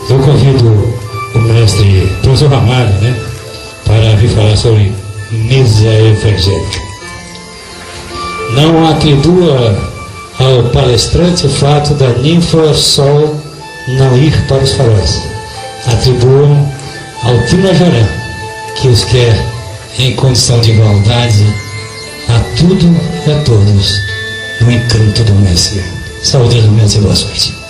Eu convido o mestre professor Ramalho, para vir falar sobre mesa evangélica. Não atribua ao palestrante o fato da ninfa Sol não ir para os faróis. Atribua ao Trinajarã, que os quer em condição de igualdade a tudo e a todos no encanto do Mestre. Saúde do Mestre e boa sorte.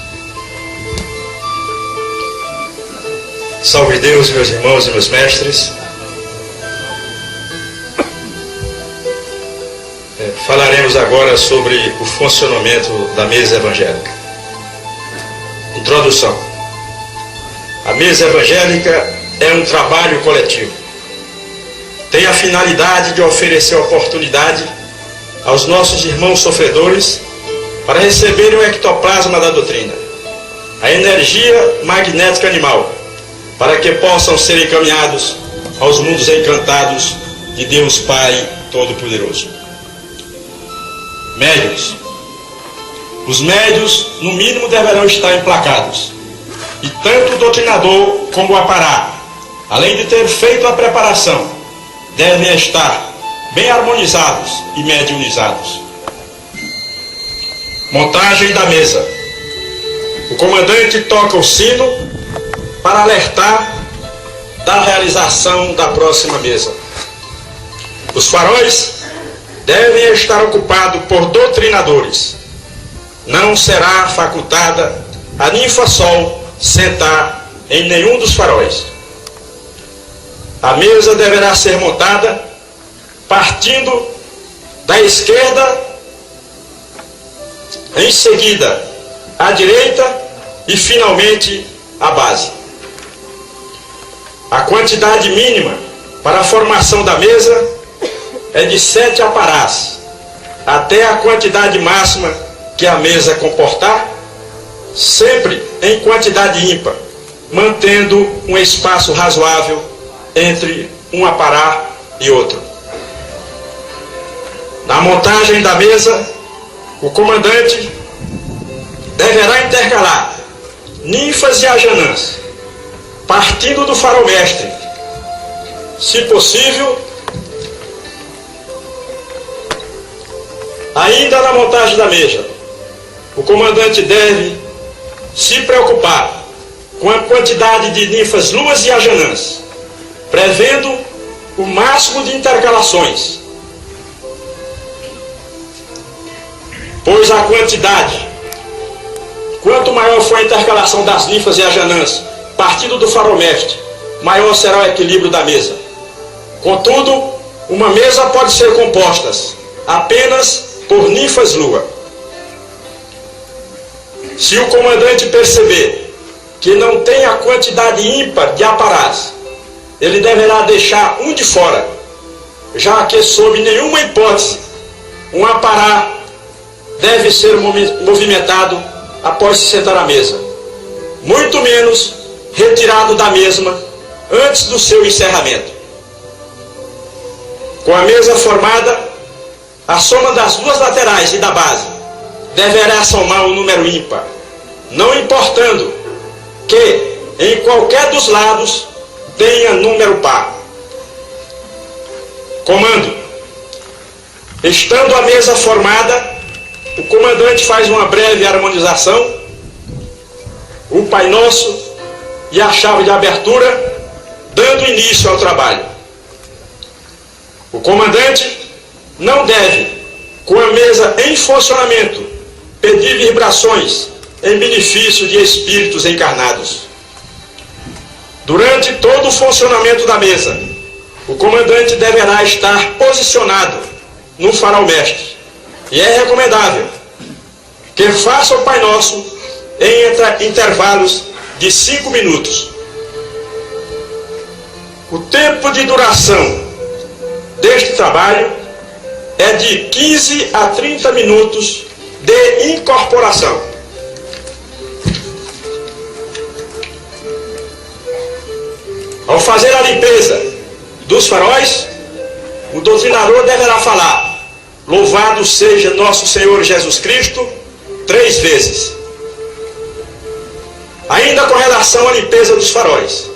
Salve Deus, meus irmãos e meus mestres. Falaremos agora sobre o funcionamento da mesa evangélica. Introdução. A mesa evangélica é um trabalho coletivo. Tem a finalidade de oferecer oportunidade aos nossos irmãos sofredores para receberem o ectoplasma da doutrina, a energia magnética animal, para que possam ser encaminhados aos mundos encantados de Deus Pai Todo-Poderoso. Médiuns. Os médiuns, no mínimo, deverão estar emplacados. E tanto o doutrinador como o apará, além de ter feito a preparação, devem estar bem harmonizados e mediunizados. Montagem da mesa. O comandante toca o sino para alertar da realização da próxima mesa. Os faróis devem estar ocupados por doutrinadores. Não será facultada a ninfa Sol sentar em nenhum dos faróis. A mesa deverá ser montada partindo da esquerda, em seguida à direita e finalmente à base. A quantidade mínima para a formação da mesa é de 7 aparás, até a quantidade máxima que a mesa comportar, sempre em quantidade ímpar, mantendo um espaço razoável entre um apará e outro. Na montagem da mesa, o comandante deverá intercalar ninfas e ajanãs, partindo do farol-mestre. Se possível, ainda na montagem da mesa, o comandante deve se preocupar com a quantidade de ninfas luas e ajanãs, prevendo o máximo de intercalações, pois a quantidade, quanto maior for a intercalação das ninfas e ajanãs, partindo do farol-mestre, maior será o equilíbrio da mesa. Contudo, uma mesa pode ser composta apenas por ninfas lua. Se o comandante perceber que não tem a quantidade ímpar de aparás, ele deverá deixar um de fora, já que sob nenhuma hipótese um apará deve ser movimentado após se sentar à mesa, muito menos retirado da mesma antes do seu encerramento. Com a mesa formada, a soma das duas laterais e da base deverá somar um número ímpar, não importando que em qualquer dos lados tenha número par. Comando. Estando a mesa formada, o comandante faz uma breve harmonização, o Pai Nosso e a chave de abertura, dando início ao trabalho. O comandante não deve, com a mesa em funcionamento, pedir vibrações em benefício de espíritos encarnados. Durante todo o funcionamento da mesa, o comandante deverá estar posicionado no farol-mestre, e é recomendável que faça o Pai Nosso em intervalos de 5 minutos. O tempo de duração deste trabalho é de 15 a 30 minutos de incorporação. Ao fazer a limpeza dos faróis, o doutrinador deverá falar: louvado seja nosso Senhor Jesus Cristo, 3 vezes. Ainda com relação à limpeza dos faróis,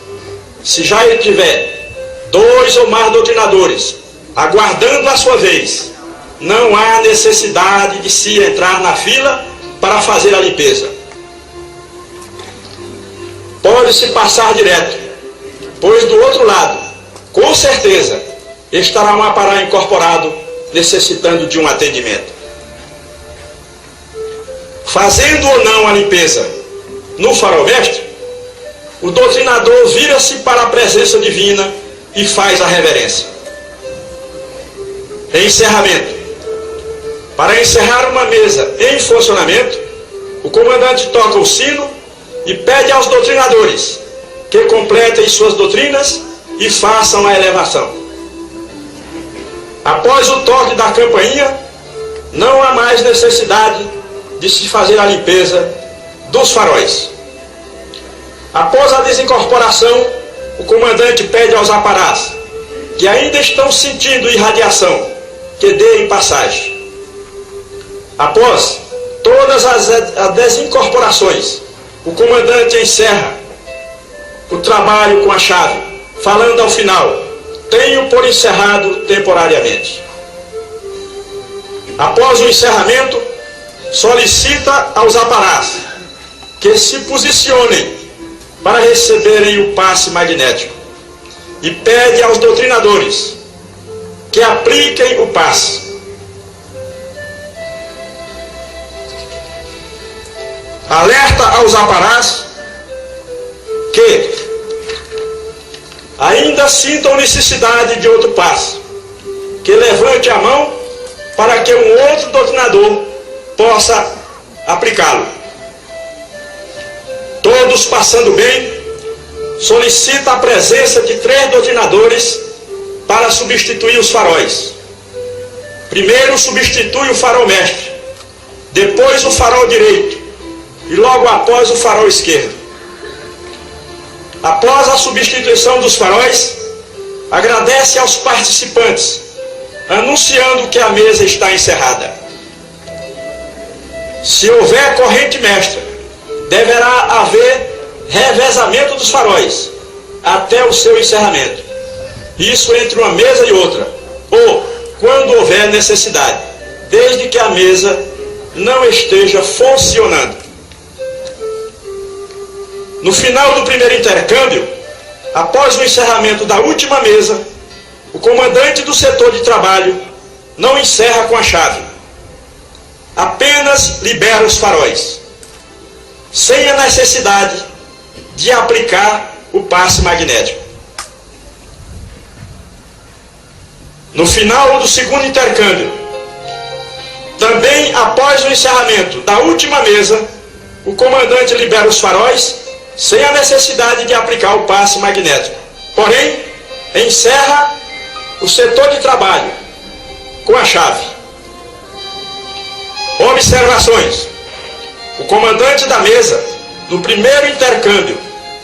se já ele tiver 2 ou mais doutrinadores aguardando a sua vez, não há necessidade de se entrar na fila para fazer a limpeza. Pode-se passar direto, pois do outro lado, com certeza, estará um apará incorporado necessitando de um atendimento. Fazendo ou não a limpeza no farol mestre, o doutrinador vira-se para a presença divina e faz a reverência. Encerramento. Para encerrar uma mesa em funcionamento, o comandante toca o sino e pede aos doutrinadores que completem suas doutrinas e façam a elevação. Após o toque da campainha, não há mais necessidade de se fazer a limpeza dos faróis. Após a desincorporação, o comandante pede aos aparás que ainda estão sentindo irradiação que deem passagem. Após todas as desincorporações, o comandante encerra o trabalho com a chave, falando ao final: tenho por encerrado temporariamente. Após o encerramento, solicita aos aparás que se posicionem para receberem o passe magnético e pede aos doutrinadores que apliquem o passe. Alerta aos aparás que ainda sintam necessidade de outro passe, que levante a mão para que um outro doutrinador possa aplicá-lo. Todos passando bem, solicita a presença de 3 doutrinadores para substituir os faróis. Primeiro substitui o farol mestre, depois o farol direito e logo após o farol esquerdo. Após a substituição dos faróis, agradece aos participantes, anunciando que a mesa está encerrada. Se houver corrente mestra, deverá haver revezamento dos faróis até o seu encerramento. Isso entre uma mesa e outra, ou quando houver necessidade, desde que a mesa não esteja funcionando. No final do primeiro intercâmbio, após o encerramento da última mesa, o comandante do setor de trabalho não encerra com a chave, apenas libera os faróis, sem a necessidade de aplicar o passe magnético. No final do segundo intercâmbio, também após o encerramento da última mesa, o comandante libera os faróis sem a necessidade de aplicar o passe magnético. Porém, encerra o setor de trabalho com a chave. Observações. O comandante da mesa, no primeiro intercâmbio,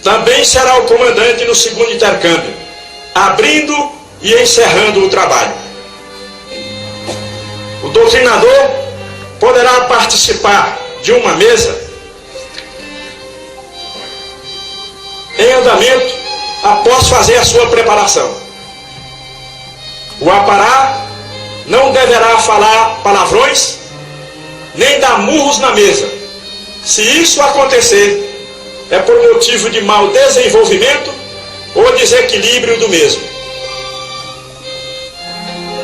também será o comandante no segundo intercâmbio, abrindo e encerrando o trabalho. O doutrinador poderá participar de uma mesa em andamento após fazer a sua preparação. O apará não deverá falar palavrões nem dar murros na mesa. Se isso acontecer, é por motivo de mau desenvolvimento ou desequilíbrio do mesmo.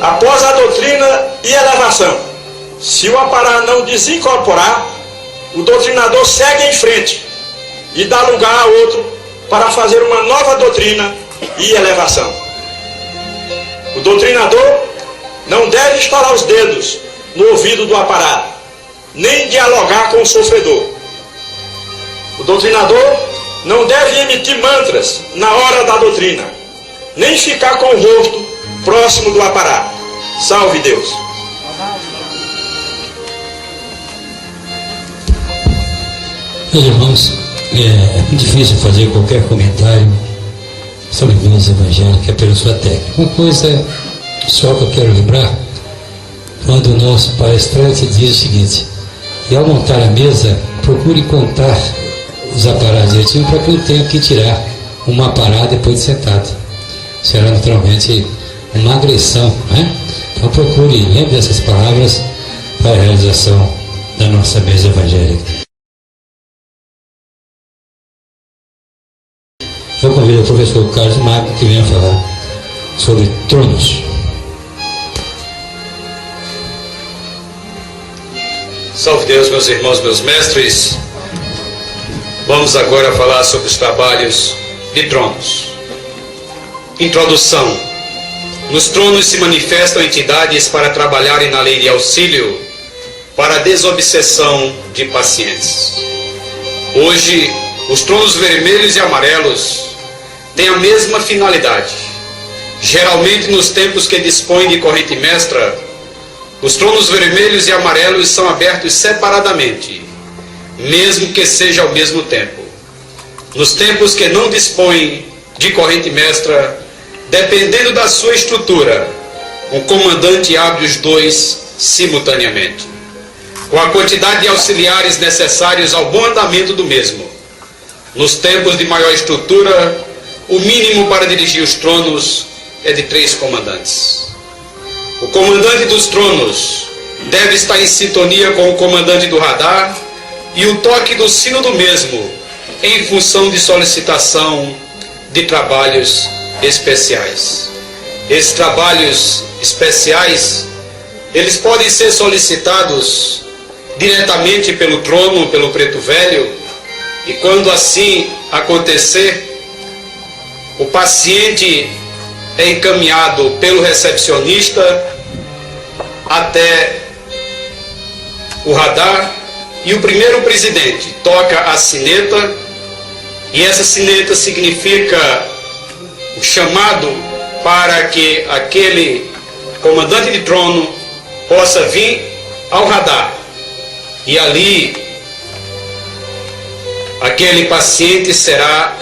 Após a doutrina e elevação, se o apará não desincorporar, o doutrinador segue em frente e dá lugar a outro para fazer uma nova doutrina e elevação. O doutrinador não deve estalar os dedos no ouvido do apará, nem dialogar com o sofredor. O doutrinador não deve emitir mantras na hora da doutrina, nem ficar com o rosto próximo do apará. Salve Deus! Meus irmãos, é difícil fazer qualquer comentário sobre mesa evangélica pela sua técnica. Uma coisa só que eu quero lembrar, quando o nosso palestrante diz o seguinte: e ao montar a mesa, procure contar os aparatos direitinho para que eu tenha que tirar uma parada depois de sentado. Será naturalmente uma agressão, né? Então procure, lembre dessas palavras para a realização da nossa mesa evangélica. Eu convido o professor Carlos Magno que venha falar sobre tronos. Salve Deus, meus irmãos, meus mestres. Vamos agora falar sobre os trabalhos de tronos. Introdução. Nos tronos se manifestam entidades para trabalharem na lei de auxílio para a desobsessão de pacientes. Hoje, os tronos vermelhos e amarelos têm a mesma finalidade. Geralmente, nos tempos que dispõem de corrente mestra, os tronos vermelhos e amarelos são abertos separadamente, mesmo que seja ao mesmo tempo. Nos tempos que não dispõem de corrente mestra, dependendo da sua estrutura, o comandante abre os dois simultaneamente, com a quantidade de auxiliares necessários ao bom andamento do mesmo. Nos tempos de maior estrutura, o mínimo para dirigir os tronos é de 3 comandantes. O comandante dos tronos deve estar em sintonia com o comandante do radar e o toque do sino do mesmo, em função de solicitação de trabalhos especiais. Esses trabalhos especiais, eles podem ser solicitados diretamente pelo trono, pelo preto velho, e quando assim acontecer, o paciente é encaminhado pelo recepcionista até o radar e o primeiro presidente toca a sineta, e essa sineta significa o chamado para que aquele comandante de trono possa vir ao radar, e ali aquele paciente será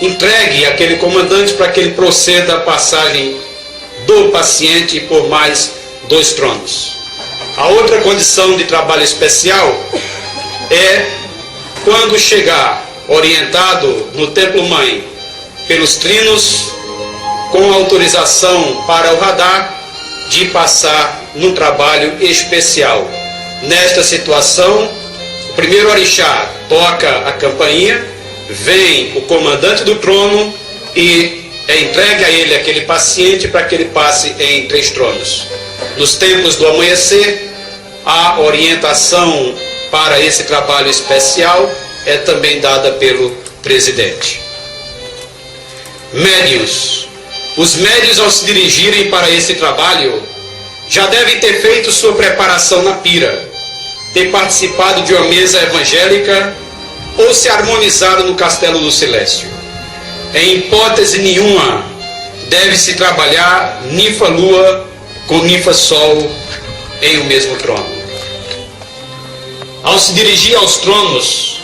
entregue àquele comandante para que ele proceda a passagem do paciente por mais 2 tronos. A outra condição de trabalho especial é quando chegar orientado no templo-mãe pelos trinos, com autorização para o radar, de passar num trabalho especial. Nesta situação, o primeiro orixá toca a campainha, vem o comandante do trono e é entregue a ele aquele paciente para que ele passe em 3 tronos. Nos tempos do amanhecer, a orientação para esse trabalho especial é também dada pelo presidente. Médiuns. Os médiuns, ao se dirigirem para esse trabalho, já devem ter feito sua preparação na pira, ter participado de uma mesa evangélica ou se harmonizado no castelo do Silêncio. Em hipótese nenhuma, deve-se trabalhar ninfa-lua com ninfa-sol em o mesmo trono. Ao se dirigir aos tronos,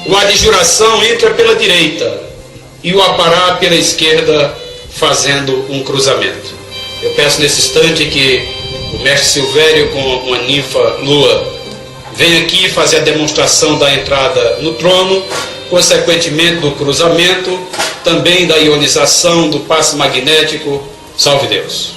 o adjuração entra pela direita e o apará pela esquerda, fazendo um cruzamento. Eu peço nesse instante que o mestre Silvério, com uma ninfa-lua, venha aqui fazer a demonstração da entrada no trono, consequentemente do cruzamento, também da ionização, do passe magnético. Salve Deus!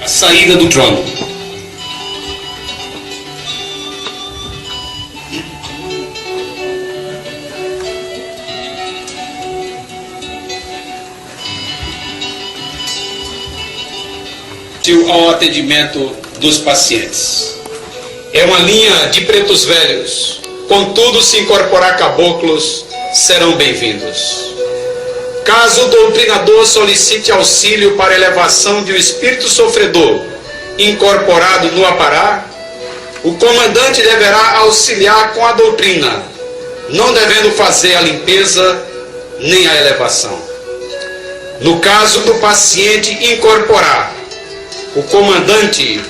saída do trono. Ao atendimento dos pacientes. É uma linha de pretos velhos. Contudo, se incorporar caboclos, serão bem-vindos. Caso o doutrinador solicite auxílio para elevação de um espírito sofredor incorporado no apará, o comandante deverá auxiliar com a doutrina, não devendo fazer a limpeza nem a elevação. No caso do paciente incorporar, o comandante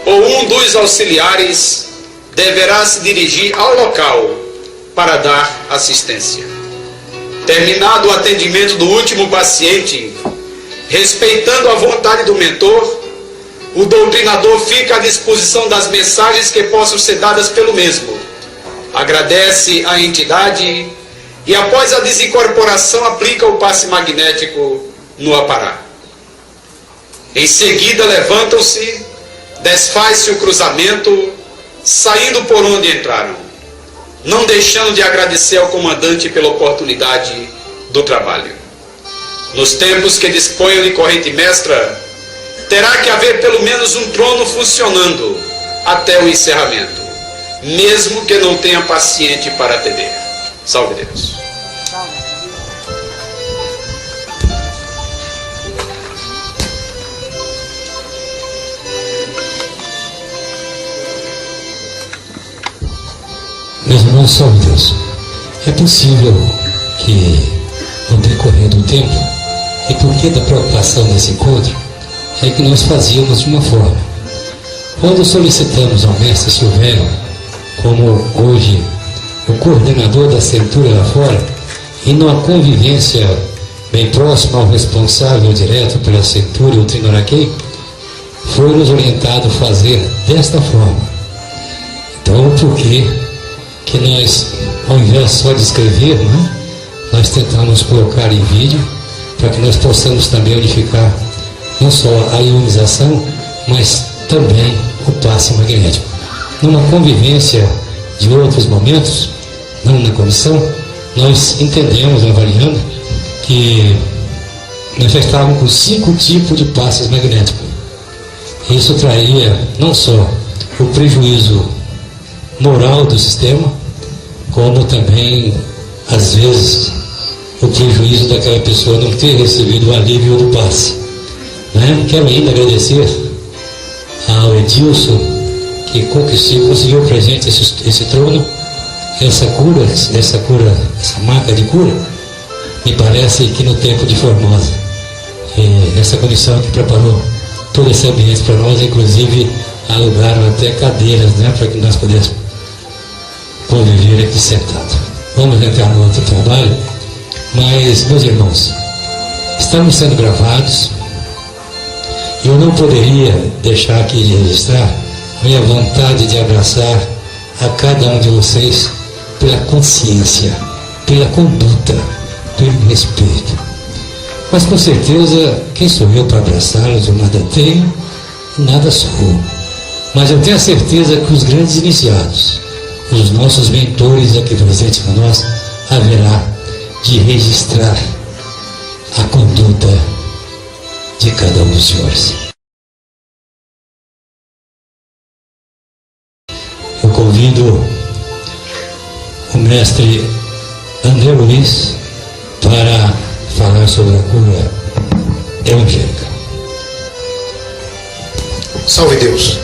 ou um dos auxiliares deverá se dirigir ao local para dar assistência. Terminado o atendimento do último paciente, respeitando a vontade do mentor, o doutrinador fica à disposição das mensagens que possam ser dadas pelo mesmo. Agradece à entidade e, após a desincorporação, aplica o passe magnético no apará. Em seguida, levantam-se, desfaz-se o cruzamento, saindo por onde entraram, não deixando de agradecer ao comandante pela oportunidade do trabalho. Nos tempos que disponham de corrente mestra, terá que haver pelo menos um trono funcionando até o encerramento, mesmo que não tenha paciente para atender. Salve Deus. Meus irmãos, salve Deus. É possível que, no decorrer do tempo, e porque da preocupação desse encontro, é que nós fazíamos de uma forma. Quando solicitamos ao mestre Silvério, como hoje o coordenador da centúria lá fora, e numa convivência bem próxima ao responsável direto pela centúria, o Trinoraquei, foi nos orientado fazer desta forma. Então, por que nós, ao invés só de escrever, né, nós tentamos colocar em vídeo, para que nós possamos também unificar não só a ionização, mas também o passe magnético. Numa convivência de outros momentos, não na comissão, nós entendemos, avaliando, que nós já estávamos com 5 tipos de passes magnéticos. Isso traria não só o prejuízo moral do sistema, como também, às vezes, o prejuízo daquela pessoa não ter recebido o alívio do passe. Né? Quero ainda agradecer ao Edilson, que conseguiu para a gente esse trono, essa marca de cura, me parece que no tempo de Formosa. Essa comissão que preparou todo esse ambiente para nós, inclusive alugaram até cadeiras, né, para que nós pudéssemos conviver aqui sentado. Vamos entrar no outro trabalho, mas, meus irmãos, estamos sendo gravados e eu não poderia deixar aqui de registrar minha vontade de abraçar a cada um de vocês pela consciência, pela conduta, pelo respeito. Mas com certeza, quem sou eu para abraçá-los? Eu nada tenho, nada sou. Mas eu tenho a certeza que os grandes iniciados, os nossos mentores aqui presentes para nós, haverá de registrar a conduta de cada um dos senhores. Eu convido o mestre André Luiz para falar sobre a cura evangélica. Salve Deus!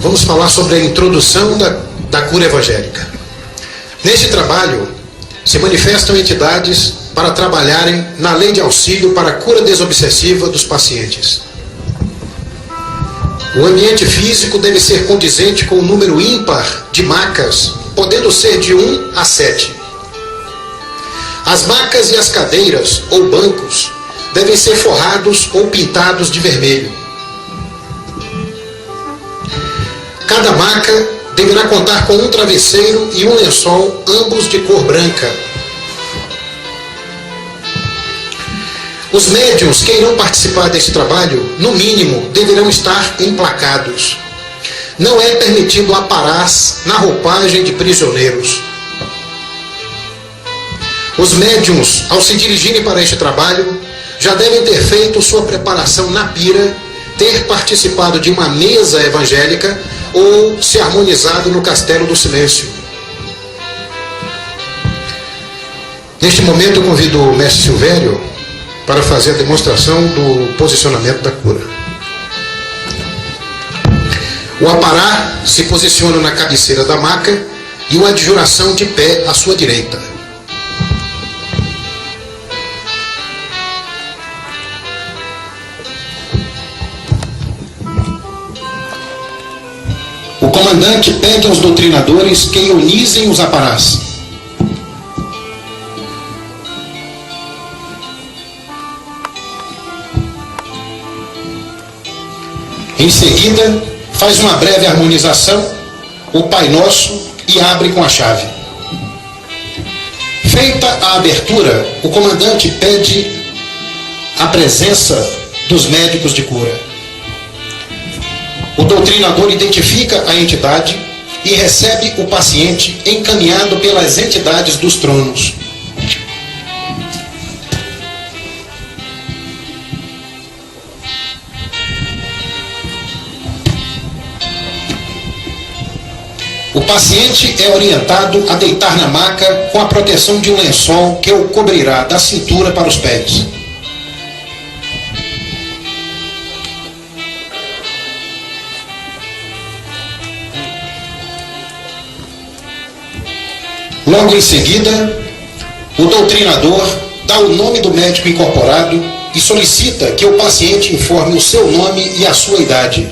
Vamos falar sobre a introdução da cura evangélica. Neste trabalho, se manifestam entidades para trabalharem na lei de auxílio para a cura desobsessiva dos pacientes. O ambiente físico deve ser condizente com o número ímpar de macas, podendo ser de 1 a 7. As macas e as cadeiras ou bancos devem ser forrados ou pintados de vermelho. Cada maca deverá contar com um travesseiro e um lençol, ambos de cor branca. Os médiuns que irão participar deste trabalho, no mínimo, deverão estar emplacados. Não é permitido aparás na roupagem de prisioneiros. Os médiuns, ao se dirigirem para este trabalho, já devem ter feito sua preparação na pira, ter participado de uma mesa evangélica ou se harmonizado no Castelo do Silêncio. Neste momento eu convido o mestre Silvério para fazer a demonstração do posicionamento da cura. O apará se posiciona na cabeceira da maca e o adjuração de pé à sua direita. O comandante pede aos doutrinadores que ionizem os aparás. Em seguida, faz uma breve harmonização, o Pai Nosso, e abre com a chave. Feita a abertura, o comandante pede a presença dos médicos de cura. O doutrinador identifica a entidade e recebe o paciente encaminhado pelas entidades dos tronos. O paciente é orientado a deitar na maca com a proteção de um lençol que o cobrirá da cintura para os pés. Logo em seguida, o doutrinador dá o nome do médico incorporado e solicita que o paciente informe o seu nome e a sua idade.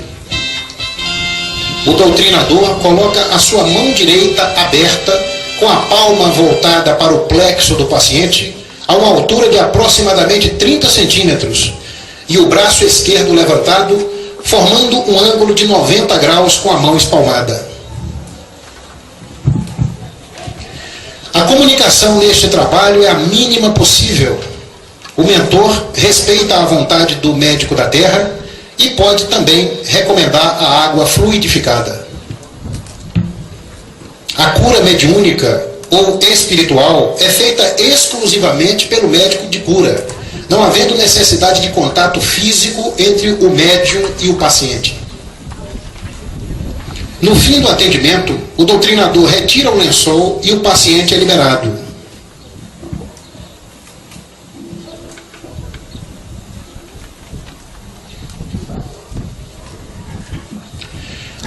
O doutrinador coloca a sua mão direita aberta, com a palma voltada para o plexo do paciente, a uma altura de aproximadamente 30 centímetros, e o braço esquerdo levantado, formando um ângulo de 90 graus com a mão espalmada. A comunicação neste trabalho é a mínima possível. O mentor respeita a vontade do médico da terra e pode também recomendar a água fluidificada. A cura mediúnica ou espiritual é feita exclusivamente pelo médico de cura, não havendo necessidade de contato físico entre o médium e o paciente. No fim do atendimento, o doutrinador retira o lençol e o paciente é liberado.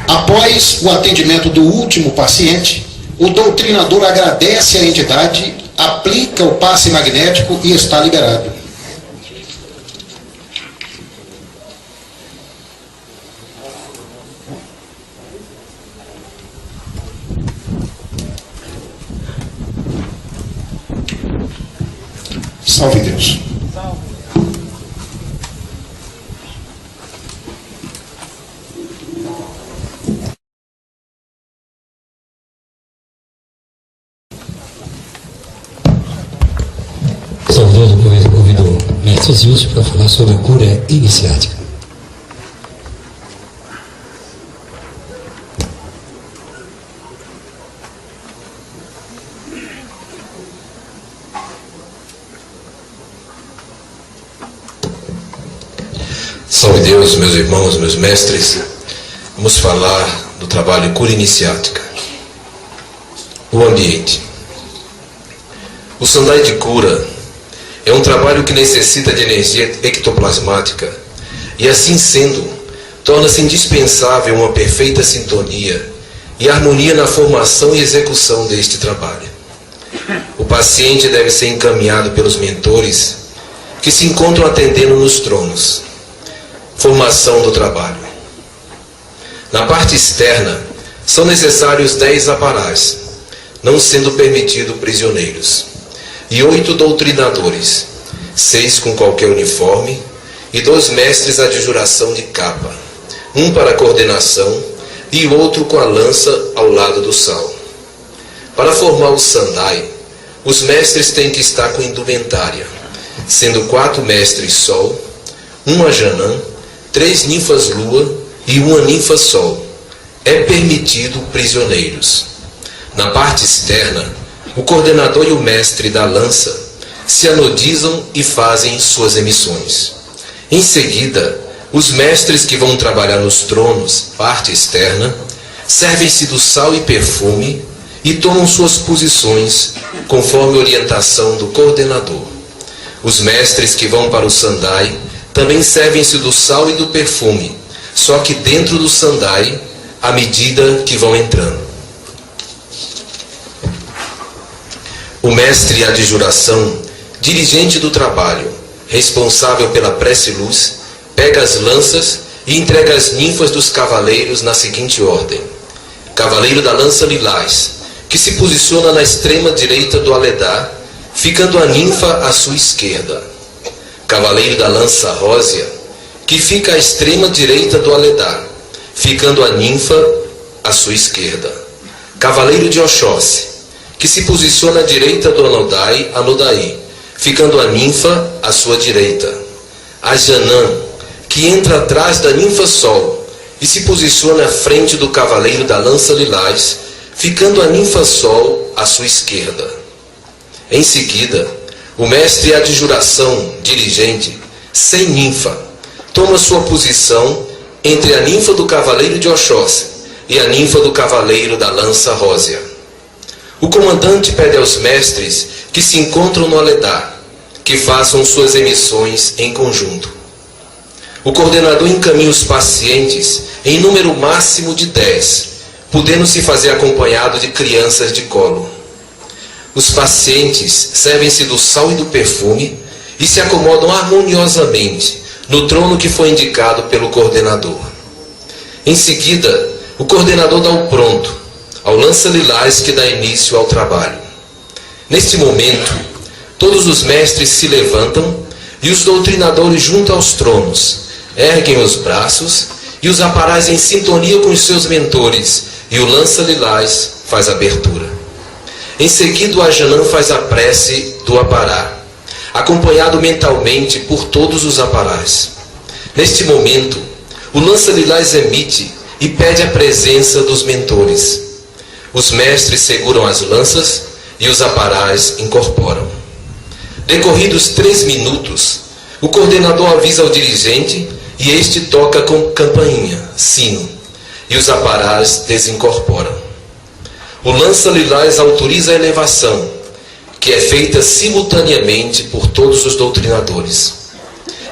Após o atendimento do último paciente, o doutrinador agradece à entidade, aplica o passe magnético e está liberado. Salve Deus. Salve Deus, eu convido o mestre Zilson para falar sobre a cura iniciática. Salve Deus, meus irmãos, meus mestres. Vamos falar do trabalho cura iniciática. O ambiente. O Sandai de cura é um trabalho que necessita de energia ectoplasmática e, assim sendo, torna-se indispensável uma perfeita sintonia e harmonia na formação e execução deste trabalho. O paciente deve ser encaminhado pelos mentores que se encontram atendendo nos tronos. Formação do trabalho. Na parte externa, são necessários 10 aparás, não sendo permitido prisioneiros, e 8 doutrinadores, 6 com qualquer uniforme, e 2 mestres à adjuração de capa, um para a coordenação e outro com a lança ao lado do sal. Para formar o Sandai, os mestres têm que estar com indumentária, sendo 4 mestres Sol, 1 Ajanã, 3 ninfas Lua e 1 ninfa Sol. É permitido prisioneiros. Na parte externa, o coordenador e o mestre da lança se anodizam e fazem suas emissões. Em seguida, os mestres que vão trabalhar nos tronos, parte externa, servem-se do sal e perfume e tomam suas posições conforme orientação do coordenador. Os mestres que vão para o Sandai também servem-se do sal e do perfume, só que dentro do Sandai, à medida que vão entrando. O mestre adjuração, dirigente do trabalho, responsável pela prece-luz, pega as lanças e entrega as ninfas dos cavaleiros na seguinte ordem. Cavaleiro da lança lilás, que se posiciona na extrema direita do aledar, ficando a ninfa à sua esquerda. Cavaleiro da lança rósea, que fica à extrema direita do aledar, ficando a ninfa à sua esquerda. Cavaleiro de Oxóssi, que se posiciona à direita do Anodai, ficando a ninfa à sua direita. Ajanã, que entra atrás da ninfa Sol e se posiciona à frente do cavaleiro da lança lilás, ficando a ninfa Sol à sua esquerda. Em seguida, o mestre adjuração, dirigente, sem ninfa, toma sua posição entre a ninfa do cavaleiro de Oxóssi e a ninfa do cavaleiro da lança rósea. O comandante pede aos mestres que se encontram no aledar que façam suas emissões em conjunto. O coordenador encaminha os pacientes em número máximo de 10, podendo se fazer acompanhado de crianças de colo. Os pacientes servem-se do sal e do perfume e se acomodam harmoniosamente no trono que foi indicado pelo coordenador. Em seguida, o coordenador dá o pronto ao lança lilás que dá início ao trabalho. Neste momento, todos os mestres se levantam e os doutrinadores junto aos tronos erguem os braços e os aparais em sintonia com os seus mentores, e o lança lilás faz a abertura. Em seguida, o Ajanã faz a prece do apará, acompanhado mentalmente por todos os aparás. Neste momento, o lança lilás emite e pede a presença dos mentores. Os mestres seguram as lanças e os aparás incorporam. Decorridos 3 minutos, o coordenador avisa ao dirigente e este toca com campainha, sino, e os aparás desincorporam. O lança lilás autoriza a elevação, que é feita simultaneamente por todos os doutrinadores.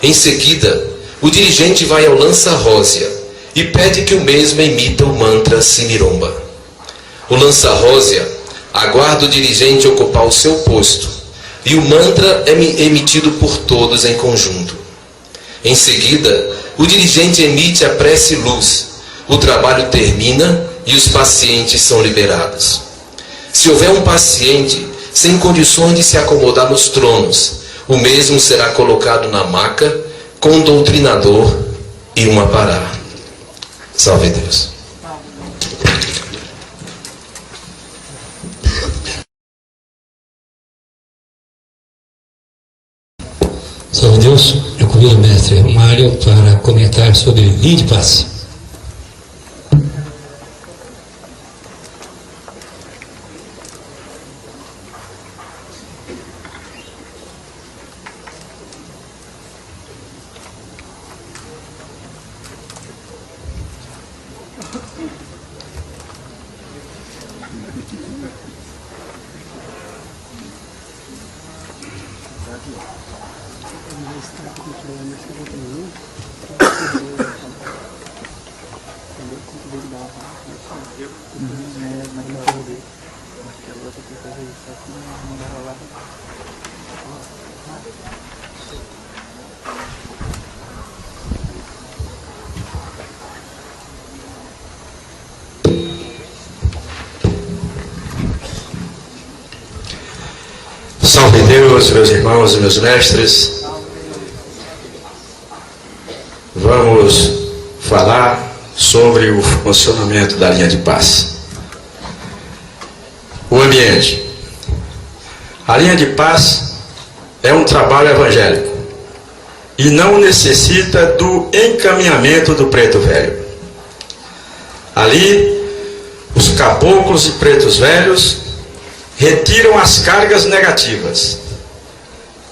Em seguida, o dirigente vai ao lança rósea e pede que o mesmo emita o mantra Simiromba. O lança rósea aguarda o dirigente ocupar o seu posto e o mantra é emitido por todos em conjunto. Em seguida, o dirigente emite a prece luz, o trabalho termina e os pacientes são liberados. Se houver um paciente sem condições de se acomodar nos tronos, o mesmo será colocado na maca com um doutrinador e um apará. Salve Deus. Salve Deus, eu convido o mestre Mário para comentar sobre linha de passe. Salve Deus, meus irmãos e meus mestres. Vamos falar sobre o funcionamento da linha de passe. O ambiente. A linha de passe é um trabalho evangélico e não necessita do encaminhamento do preto velho. Ali, os caboclos e pretos velhos retiram as cargas negativas,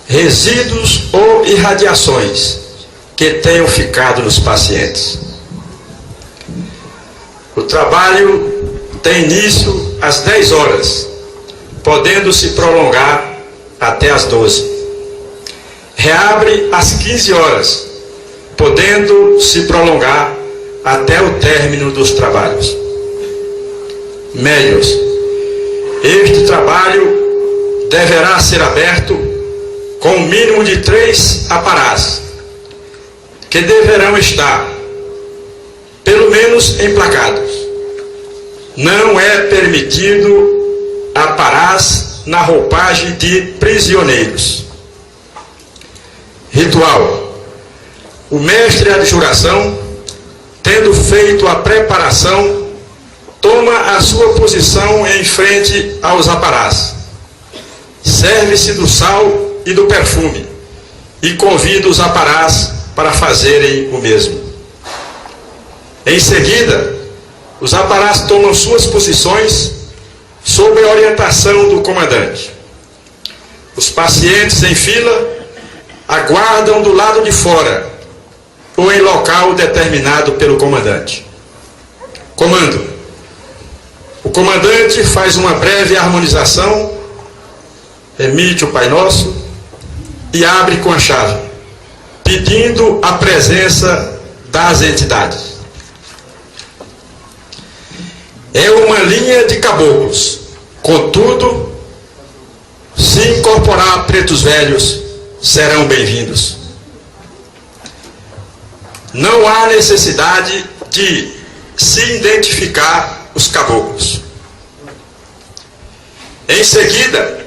resíduos ou irradiações que tenham ficado nos pacientes. O trabalho tem início às 10 horas, podendo se prolongar até às 12. Reabre às 15 horas, podendo se prolongar até o término dos trabalhos. Médios. Este trabalho deverá ser aberto com um mínimo de 3 aparás, que deverão estar, pelo menos, emplacados. Não é permitido aparás na roupagem de prisioneiros. Ritual. O mestre de adjuração, tendo feito a preparação, toma a sua posição em frente aos aparás. Serve-se do sal e do perfume e convida os aparás para fazerem o mesmo. Em seguida, os aparás tomam suas posições sob a orientação do comandante. Os pacientes em fila aguardam do lado de fora ou em local determinado pelo comandante. Comando. O comandante faz uma breve harmonização, emite o Pai Nosso e abre com a chave, pedindo a presença das entidades. É uma linha de caboclos. Contudo, se incorporar pretos velhos, serão bem-vindos. Não há necessidade de se identificar os caboclos. Em seguida,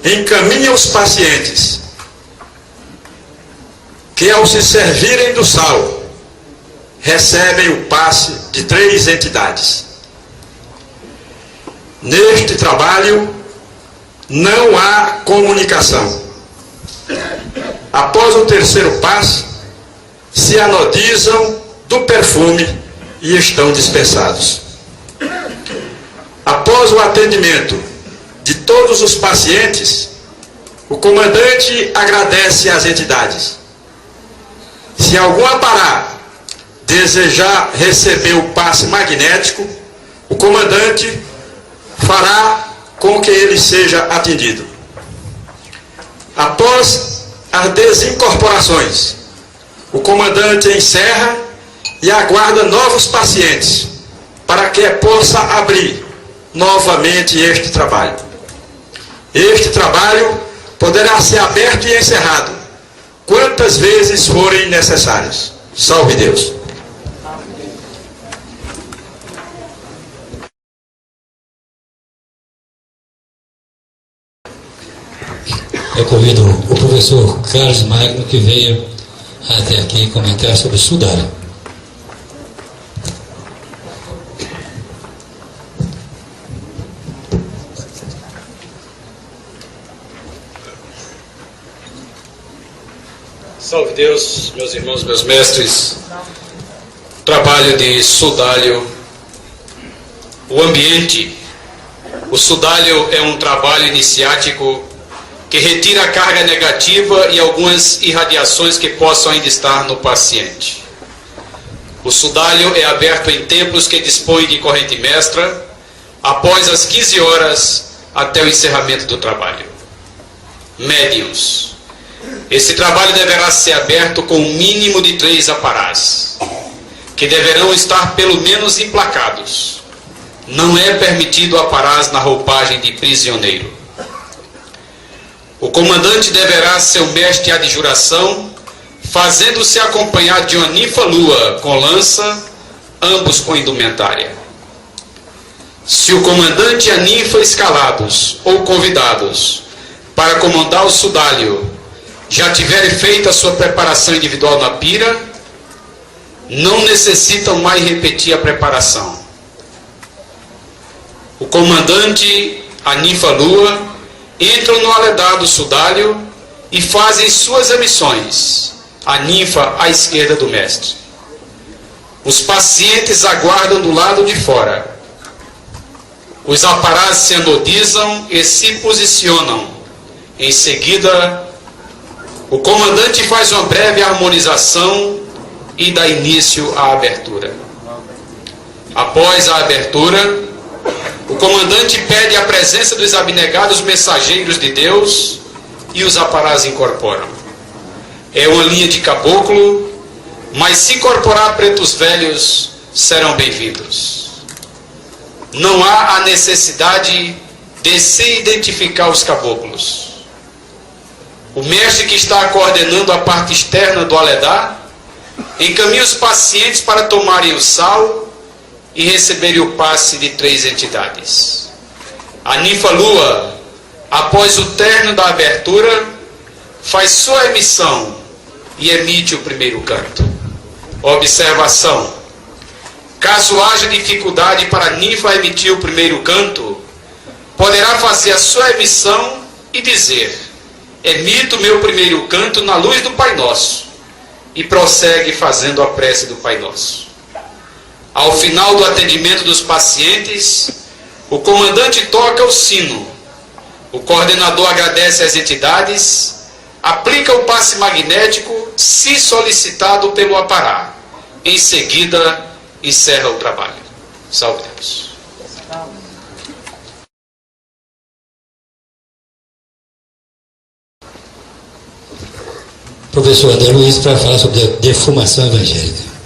encaminha os pacientes que, ao se servirem do sal, recebem o passe de 3 entidades. Neste trabalho, não há comunicação. Após o 3º passe, se anodizam do perfume e estão dispensados. Após o atendimento de todos os pacientes, o comandante agradece às entidades. Se algum apará desejar receber o passe magnético, o comandante fará com que ele seja atendido. Após as desincorporações, o comandante encerra e aguarda novos pacientes para que possa abrir novamente este trabalho. Este trabalho poderá ser aberto e encerrado quantas vezes forem necessárias. Salve Deus! Eu convido o professor Carlos Magno, que veio até aqui comentar sobre o sudário. Salve Deus, meus irmãos, meus mestres. Trabalho de sudário. O ambiente. O sudário é um trabalho iniciático que retira a carga negativa e algumas irradiações que possam ainda estar no paciente. O sudário é aberto em templos que dispõem de corrente mestra, após as 15 horas até o encerramento do trabalho. Médiuns. Esse trabalho deverá ser aberto com um mínimo de 3 aparás, que deverão estar pelo menos emplacados. Não é permitido aparás na roupagem de prisioneiro. O comandante deverá ser o mestre de adjuração, fazendo-se acompanhar de uma ninfa-lua com lança, ambos com indumentária. Se o comandante e a ninfa escalados ou convidados para comandar o sudário já tiverem feito a sua preparação individual na pira, não necessitam mais repetir a preparação. O comandante, a ninfa-lua, entram no aledar do sudário e fazem suas emissões, a ninfa à esquerda do mestre. Os pacientes aguardam do lado de fora. Os aparás se anodizam e se posicionam. Em seguida, o comandante faz uma breve harmonização e dá início à abertura. Após a abertura, o comandante pede a presença dos abnegados mensageiros de Deus e os aparás incorporam. É uma linha de caboclo, mas se incorporar pretos velhos, serão bem-vindos. Não há a necessidade de se identificar os caboclos. O mestre que está coordenando a parte externa do Aledá encaminha os pacientes para tomarem o sal e receberem o passe de 3 entidades. A ninfa lua, após o término da abertura, faz sua emissão e emite o primeiro canto. Observação: caso haja dificuldade para a ninfa emitir o primeiro canto, poderá fazer a sua emissão e dizer: emito meu primeiro canto na luz do Pai Nosso, e prossegue fazendo a prece do Pai Nosso. Ao final do atendimento dos pacientes, o comandante toca o sino, o coordenador agradece às entidades, aplica o passe magnético, se solicitado pelo apará. Em seguida, encerra o trabalho. Salve Deus. Professor André Luiz, para falar sobre a defumação evangélica.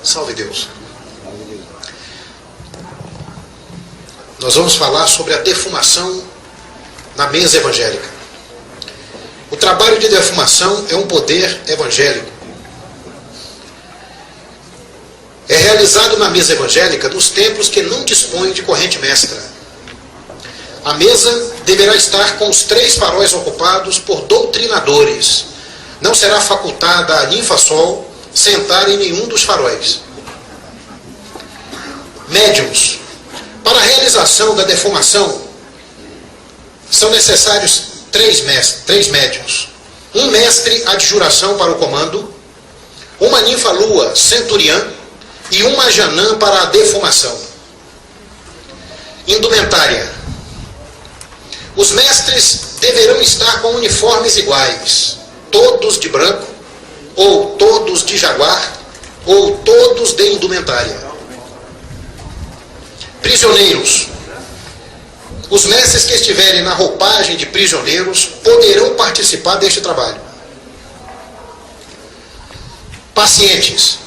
Salve Deus. Nós vamos falar sobre a defumação na mesa evangélica. O trabalho de defumação é um poder evangélico. É realizado na mesa evangélica nos templos que não dispõem de corrente mestra. A mesa deverá estar com os 3 faróis ocupados por doutrinadores. Não será facultada a ninfa-sol sentar em nenhum dos faróis. Médiuns. Para a realização da defumação, são necessários 3 médiuns. Um mestre adjuração para o comando, uma ninfa-lua centuriã e uma janã para a defumação. Indumentária. Os mestres deverão estar com uniformes iguais, todos de branco, ou todos de jaguar, ou todos de indumentária. Prisioneiros. Os mestres que estiverem na roupagem de prisioneiros poderão participar deste trabalho. Pacientes.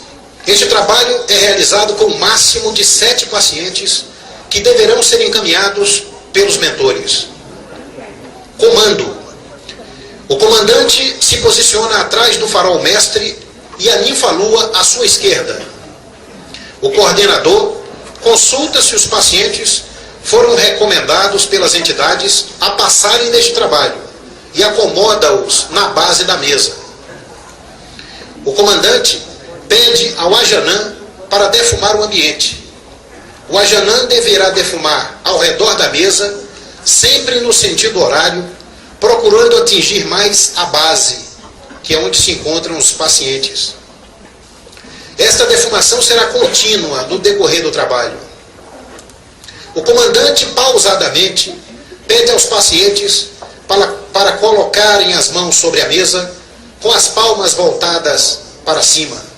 Este trabalho é realizado com o máximo de 7 pacientes que deverão ser encaminhados pelos mentores. Comando. O comandante se posiciona atrás do farol mestre e a ninfa-lua à sua esquerda. O coordenador consulta se os pacientes foram recomendados pelas entidades a passarem neste trabalho e acomoda-os na base da mesa. O comandante pede ao ajanã para defumar o ambiente. O ajanã deverá defumar ao redor da mesa, sempre no sentido horário, procurando atingir mais a base, que é onde se encontram os pacientes. Esta defumação será contínua no decorrer do trabalho. O comandante, pausadamente, pede aos pacientes para colocarem as mãos sobre a mesa, com as palmas voltadas para cima.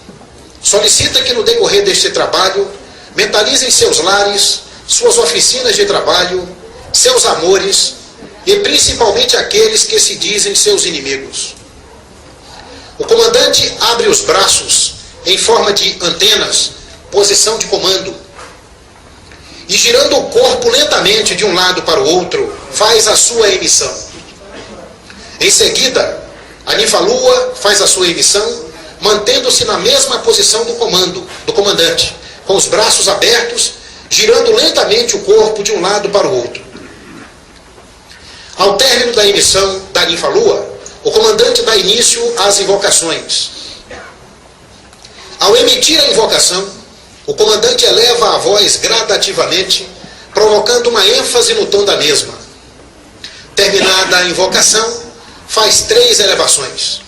Solicita que no decorrer deste trabalho, mentalizem seus lares, suas oficinas de trabalho, seus amores e principalmente aqueles que se dizem seus inimigos. O comandante abre os braços em forma de antenas, posição de comando, e girando o corpo lentamente de um lado para o outro, faz a sua emissão. Em seguida, a ninfa-lua faz a sua emissão, mantendo-se na mesma posição do comandante, com os braços abertos, girando lentamente o corpo de um lado para o outro. Ao término da emissão da ninfa-lua, o comandante dá início às invocações. Ao emitir a invocação, o comandante eleva a voz gradativamente, provocando uma ênfase no tom da mesma. Terminada a invocação, faz 3 elevações.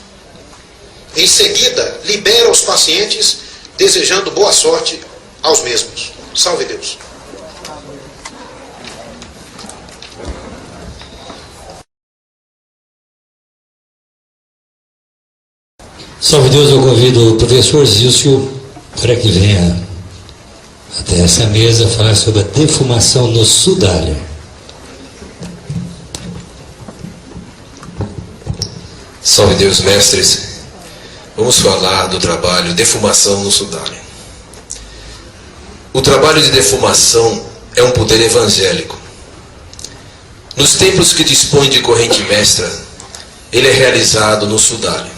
Em seguida, libera os pacientes, desejando boa sorte aos mesmos. Salve Deus. Salve Deus, eu convido o professor Zício para que venha até essa mesa falar sobre a defumação no sudário. Salve Deus, mestres. Vamos falar do trabalho defumação no sudário. O trabalho de defumação é um poder evangélico. Nos templos que dispõem de corrente mestra, ele é realizado no sudário.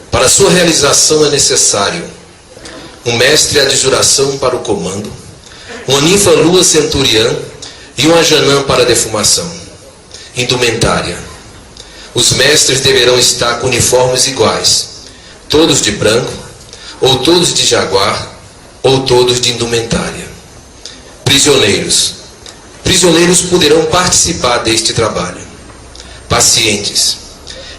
Para sua realização é necessário um mestre adjuração para o comando, uma ninfa lua centuriã e um ajanã para a defumação. Indumentária. Os mestres deverão estar com uniformes iguais, todos de branco, ou todos de jaguar, ou todos de indumentária. Prisioneiros. Prisioneiros poderão participar deste trabalho. Pacientes.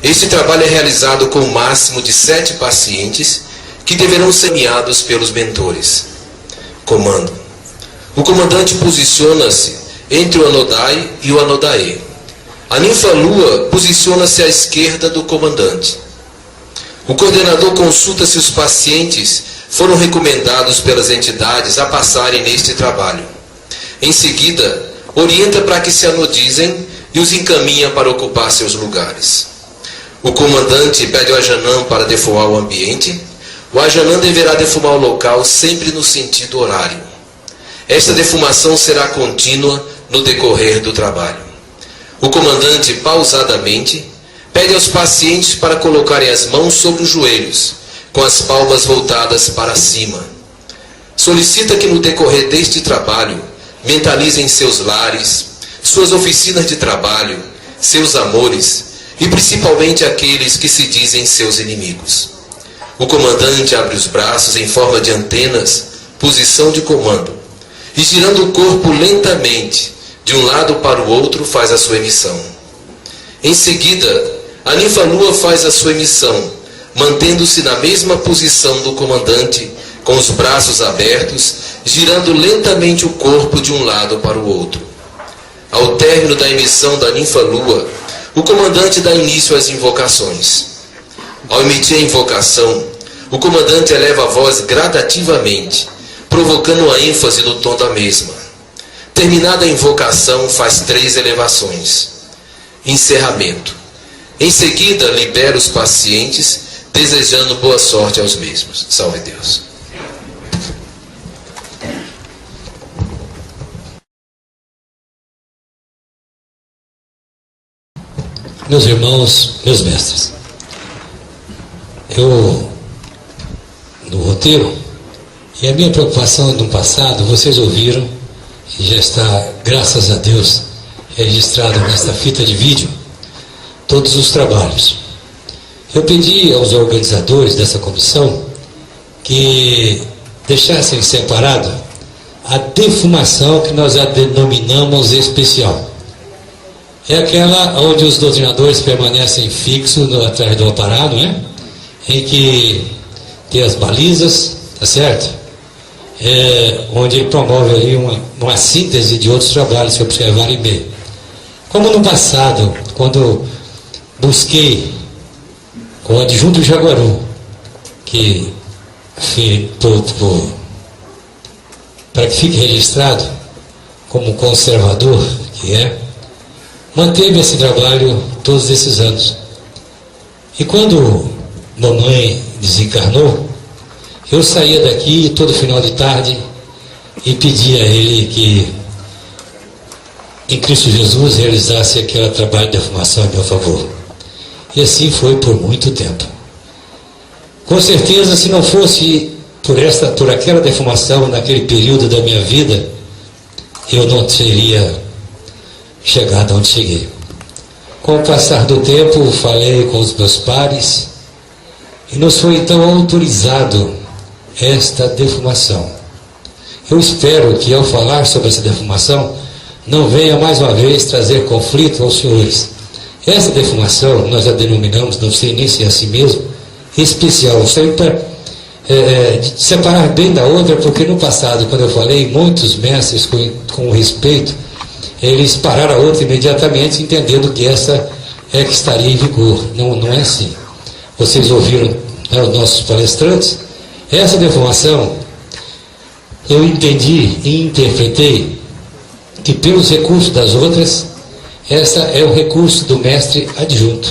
Este trabalho é realizado com o máximo de 7 pacientes que deverão ser guiados pelos mentores. Comando. O comandante posiciona-se entre o Anodai e o Anodaê. A ninfa lua posiciona-se à esquerda do comandante. O coordenador consulta se os pacientes foram recomendados pelas entidades a passarem neste trabalho. Em seguida, orienta para que se anodizem e os encaminha para ocupar seus lugares. O comandante pede ao ajanã para defumar o ambiente. O ajanã deverá defumar o local sempre no sentido horário. Esta defumação será contínua no decorrer do trabalho. O comandante, pausadamente, pede aos pacientes para colocarem as mãos sobre os joelhos, com as palmas voltadas para cima. Solicita que no decorrer deste trabalho mentalizem seus lares, suas oficinas de trabalho, seus amores e principalmente aqueles que se dizem seus inimigos. O comandante abre os braços em forma de antenas, posição de comando, e girando o corpo lentamente, de um lado para o outro, faz a sua emissão. Em seguida, a ninfa lua faz a sua emissão, mantendo-se na mesma posição do comandante, com os braços abertos, girando lentamente o corpo de um lado para o outro. Ao término da emissão da ninfa lua, o comandante dá início às invocações. Ao emitir a invocação, o comandante eleva a voz gradativamente, provocando a ênfase no tom da mesma. Terminada a invocação, faz 3 elevações. Encerramento. Em seguida, libera os pacientes, desejando boa sorte aos mesmos. Salve Deus. Meus irmãos, meus mestres, no roteiro, e a minha preocupação no passado, vocês ouviram, e já está, graças a Deus, registrado nesta fita de vídeo, todos os trabalhos. Eu pedi aos organizadores dessa comissão que deixassem separado a defumação que nós a denominamos especial. É aquela onde os doutrinadores permanecem fixos atrás do aparar, não é? Em que tem as balizas, tá certo? Onde ele promove aí uma síntese de outros trabalhos que observaram em bem. Como no passado, quando busquei com o adjunto Jaguaru, que para que fique registrado como conservador que é, manteve esse trabalho todos esses anos. E quando mamãe desencarnou, eu saía daqui todo final de tarde e pedia a ele que em Cristo Jesus realizasse aquele trabalho de defumação em meu favor. E assim foi por muito tempo. Com certeza, se não fosse por aquela defumação naquele período da minha vida, eu não teria chegado onde cheguei. Com o passar do tempo, falei com os meus pares e nos foi então autorizado esta defumação. Eu espero que, ao falar sobre essa defumação, não venha mais uma vez trazer conflito aos senhores. Essa defumação, nós a denominamos, não sei nem se é assim mesmo, especial, sempre para separar bem da outra, porque no passado, quando eu falei, muitos mestres, com respeito, eles pararam a outra imediatamente, entendendo que essa é que estaria em vigor. Não é assim. Vocês ouviram, né, os nossos palestrantes? Essa defumação, eu entendi e interpretei que pelos recursos das outras, essa é o recurso do mestre adjunto.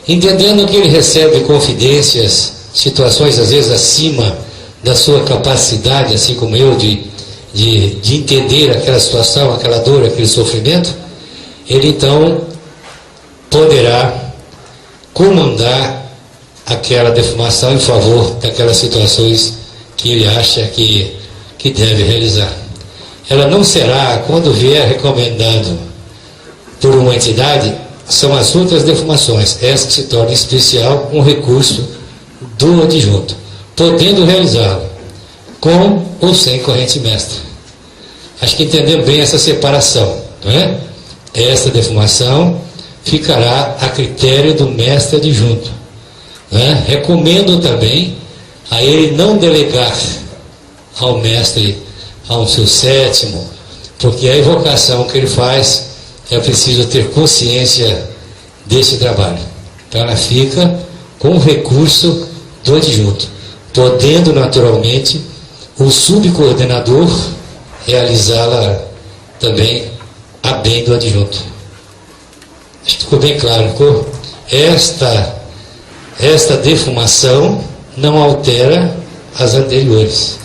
Entendendo que ele recebe confidências, situações às vezes acima da sua capacidade, assim como eu, de entender aquela situação, aquela dor, aquele sofrimento, ele então poderá comandar aquela defumação em favor daquelas situações que ele acha que deve realizar. Ela não será, quando vier recomendado por uma entidade, são as outras defumações, essa que se torna especial um recurso do adjunto, podendo realizá-lo com ou sem corrente mestra. Acho que entendemos bem essa separação, não é? Essa defumação ficará a critério do mestre adjunto, não é? Recomendo também a ele não delegar ao mestre, ao seu sétimo, porque a evocação que ele faz é preciso ter consciência desse trabalho. Então ela fica com o recurso do adjunto, podendo naturalmente o subcoordenador realizá-la também a bem do adjunto. Acho que ficou bem claro, ficou? Esta defumação não altera as anteriores,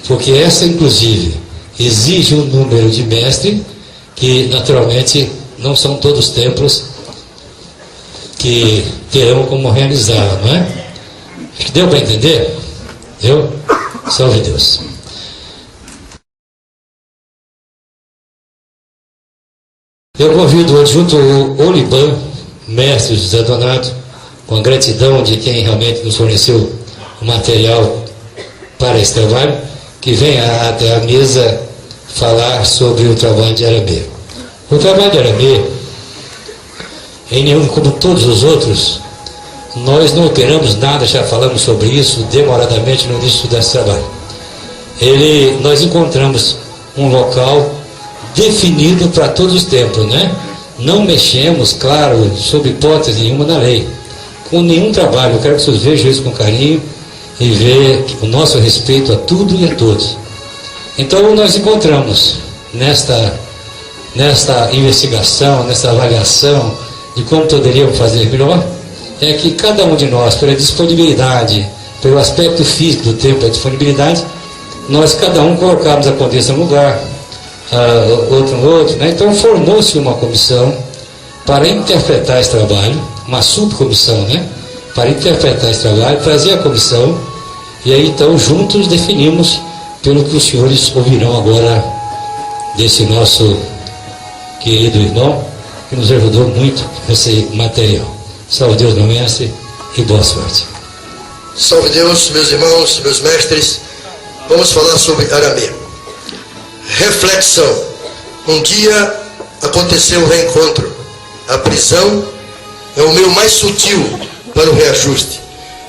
porque essa inclusive exige um número de mestre que naturalmente não são todos os templos que terão como realizá-la, não é? Acho que deu para entender? Deu? Salve Deus. Eu convido o adjunto Oliban, mestre José Donato, com a gratidão de quem realmente nos forneceu o material para esse trabalho, que venha até a mesa falar sobre o trabalho de Aramê. O trabalho de Aramê, em nenhum, como todos os outros, nós não operamos nada, já falamos sobre isso demoradamente no início desse trabalho. Nós encontramos um local definido para todos os tempos, né? Não mexemos, claro, sob hipótese nenhuma na lei, com nenhum trabalho. Eu quero que vocês vejam isso com carinho e vejam o nosso respeito a tudo e a todos. Então nós encontramos nesta investigação, nesta avaliação de como poderíamos fazer melhor, é que cada um de nós, pela disponibilidade, pelo aspecto físico do tempo, a disponibilidade, nós cada um colocamos a condessa no lugar, outro no outro, né? Então formou-se uma comissão para interpretar esse trabalho, uma subcomissão, né? Para interpretar esse trabalho, trazer a comissão, e aí então juntos definimos pelo que os senhores ouvirão agora desse nosso querido irmão, que nos ajudou muito nesse material. Salve Deus, meu mestre, e boa sorte. Salve Deus, meus irmãos, meus mestres. Vamos falar sobre Aramê. Reflexão. Um dia aconteceu o reencontro. A prisão é o meio mais sutil para o reajuste,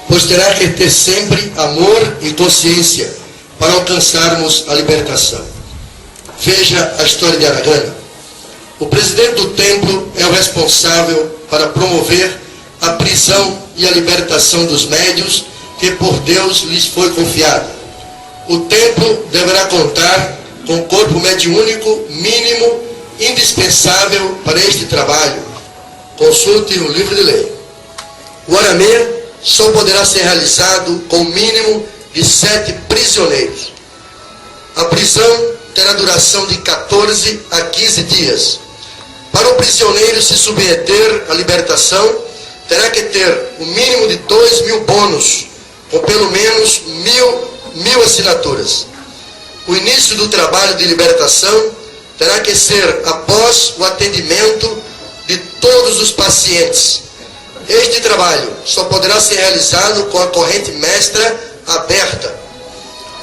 pois terá que ter sempre amor e consciência para alcançarmos a libertação. Veja a história de Aragana. O presidente do templo é o responsável para promover a prisão e a libertação dos médiuns que por Deus lhes foi confiada. O templo deverá contar com corpo mediúnico mínimo indispensável para este trabalho. Consulte o livro de lei. O Aramê só poderá ser realizado com o mínimo de 7 prisioneiros. A prisão terá duração de 14 a 15 dias. Para o prisioneiro se submeter à libertação, terá que ter o mínimo de 2.000 bônus, com pelo menos 1.000 assinaturas. O início do trabalho de libertação terá que ser após o atendimento de todos os pacientes. Este trabalho só poderá ser realizado com a corrente mestra aberta.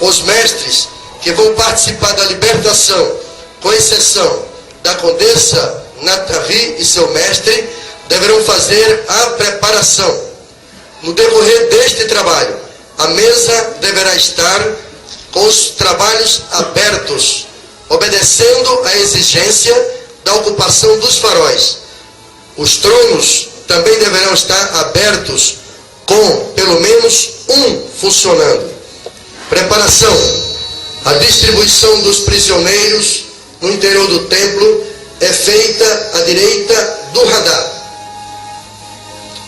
Os mestres que vão participar da libertação, com exceção da Condessa Nathalie e seu mestre, deverão fazer a preparação. No decorrer deste trabalho, a mesa deverá estar com os trabalhos abertos, obedecendo à exigência da ocupação dos faróis. Os tronos também deverão estar abertos, com pelo menos um funcionando. Preparação. A distribuição dos prisioneiros no interior do templo é feita à direita do radar.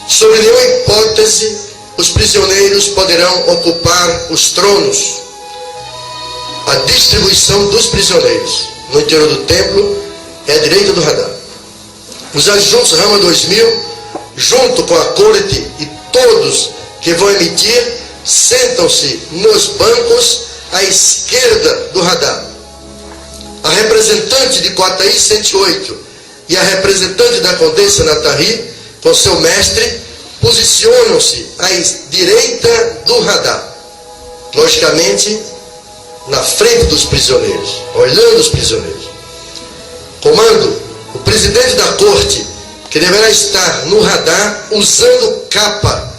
Sob nenhuma hipótese, os prisioneiros poderão ocupar os tronos. A distribuição dos prisioneiros no interior do templo é à direita do radar. Os adjuntos Rama 2000, junto com a corte e todos que vão emitir, sentam-se nos bancos à esquerda do radar. A representante de Coataí 108 e a representante da Condessa Nathalie, com seu mestre, posicionam-se à direita do radar. Logicamente, na frente dos prisioneiros, olhando os prisioneiros. Comando, o presidente da corte, que deverá estar no radar usando capa,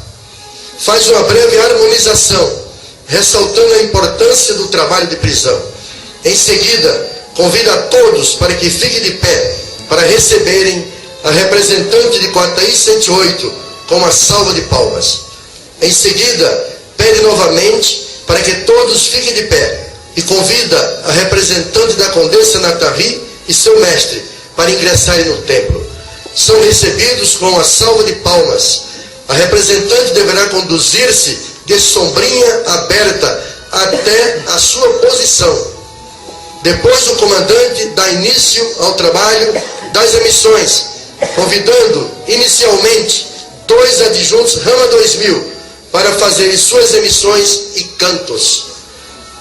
faz uma breve harmonização, ressaltando a importância do trabalho de prisão. Em seguida, convida a todos para que fiquem de pé para receberem a representante de Coataí 108 com uma salva de palmas. Em seguida, pede novamente para que todos fiquem de pé e convida a representante da Condessa Nathalie e seu mestre para ingressarem no templo. São recebidos com uma salva de palmas. A representante deverá conduzir-se de sombrinha aberta até a sua posição. Depois o comandante dá início ao trabalho das emissões, convidando inicialmente 2 adjuntos Rama 2000 para fazerem suas emissões e cantos.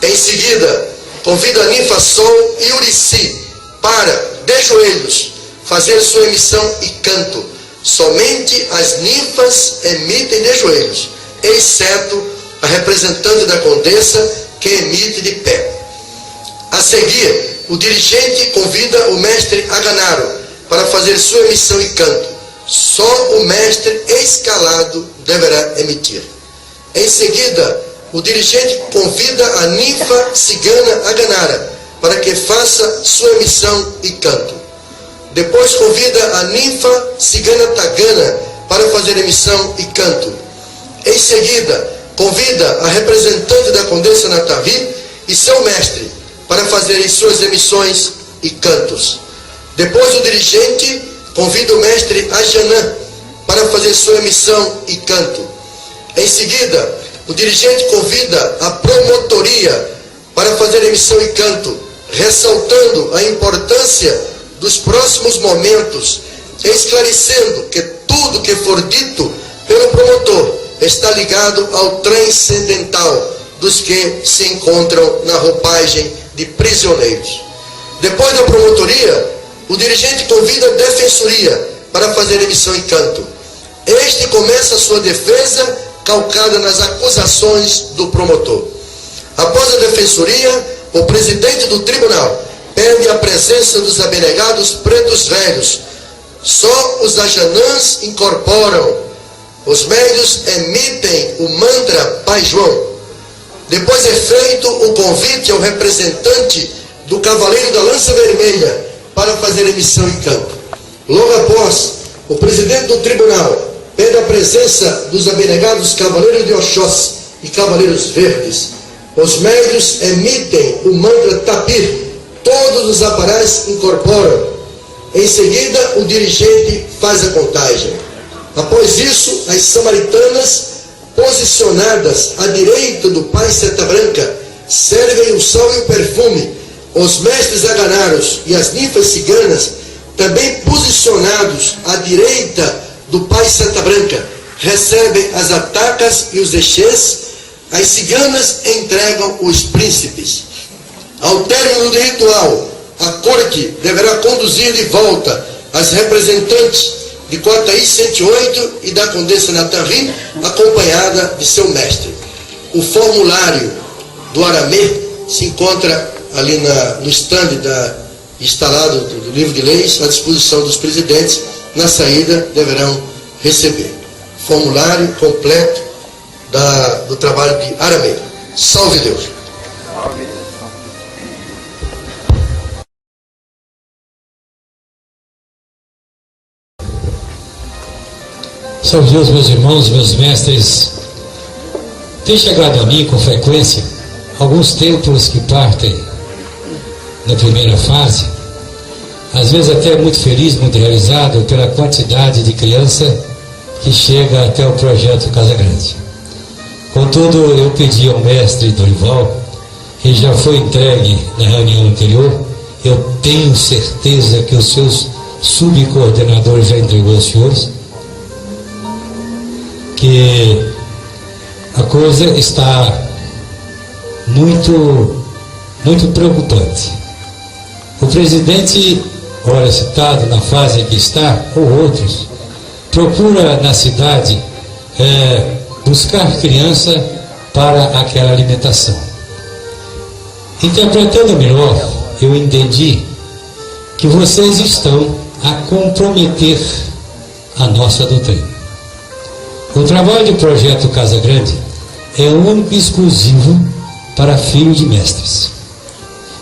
Em seguida, convida a ninfa Sol e Urici para, de joelhos, fazer sua emissão e canto. Somente as ninfas emitem de joelhos, exceto a representante da Condessa, que emite de pé. A seguir, o dirigente convida o mestre Aganaro para fazer sua emissão e canto. Só o mestre escalado deverá emitir. Em seguida, o dirigente convida a ninfa cigana Aganara para que faça sua emissão e canto. Depois convida a ninfa cigana Tagana para fazer emissão e canto. Em seguida, convida a representante da Condessa Nathalie e seu mestre para fazerem suas emissões e cantos. Depois o dirigente convida o mestre Ajanã para fazer sua emissão e canto. Em seguida, o dirigente convida a promotoria para fazer emissão e canto, ressaltando a importância dos próximos momentos, esclarecendo que tudo que for dito pelo promotor está ligado ao transcendental dos que se encontram na roupagem de prisioneiros. Depois da promotoria, o dirigente convida a defensoria para fazer emissão e canto. Este começa a sua defesa calcada nas acusações do promotor. Após a defensoria, o presidente do tribunal pede a presença dos abnegados pretos velhos. Só os ajanãs incorporam. Os médios emitem o mantra Pai João. Depois é feito o convite ao representante do Cavaleiro da Lança Vermelha para fazer emissão e canto. Logo após, o presidente do tribunal pede a presença dos abnegados Cavaleiros de Oxóssi e Cavaleiros Verdes. Os médios emitem o mantra Tapir. Todos os aparás incorporam. Em seguida, o dirigente faz a contagem. Após isso, as samaritanas, posicionadas à direita do Pai Seta Branca, servem o sal e o perfume. Os mestres aganaros e as ninfas ciganas, também posicionados à direita do Pai Seta Branca, recebem as atacas e os exês. As ciganas entregam os príncipes. Ao término do ritual, a corte deverá conduzir de volta as representantes de Coataí 108 e da Condessa Nathalie, acompanhada de seu mestre. O formulário do Aramê se encontra ali no stand instalado do livro de leis, à disposição dos presidentes. Na saída deverão receber. Formulário completo do trabalho de Aramê. Salve Deus! Salve Deus, meus irmãos, meus mestres. Tem chegado a mim com frequência alguns templos que partem na primeira fase, às vezes até muito feliz, muito realizado pela quantidade de criança que chega até o projeto Casa Grande. Contudo, eu pedi ao mestre Dorival, e já foi entregue na reunião anterior, eu tenho certeza que os seus subcoordenadores já entregou aos senhores, que a coisa está muito preocupante. O presidente, ora citado na fase em que está, ou outros, procura na cidade buscar criança para aquela alimentação. Interpretando melhor, eu entendi que vocês estão a comprometer a nossa doutrina. O trabalho do projeto Casa Grande é único e exclusivo para filhos de mestres.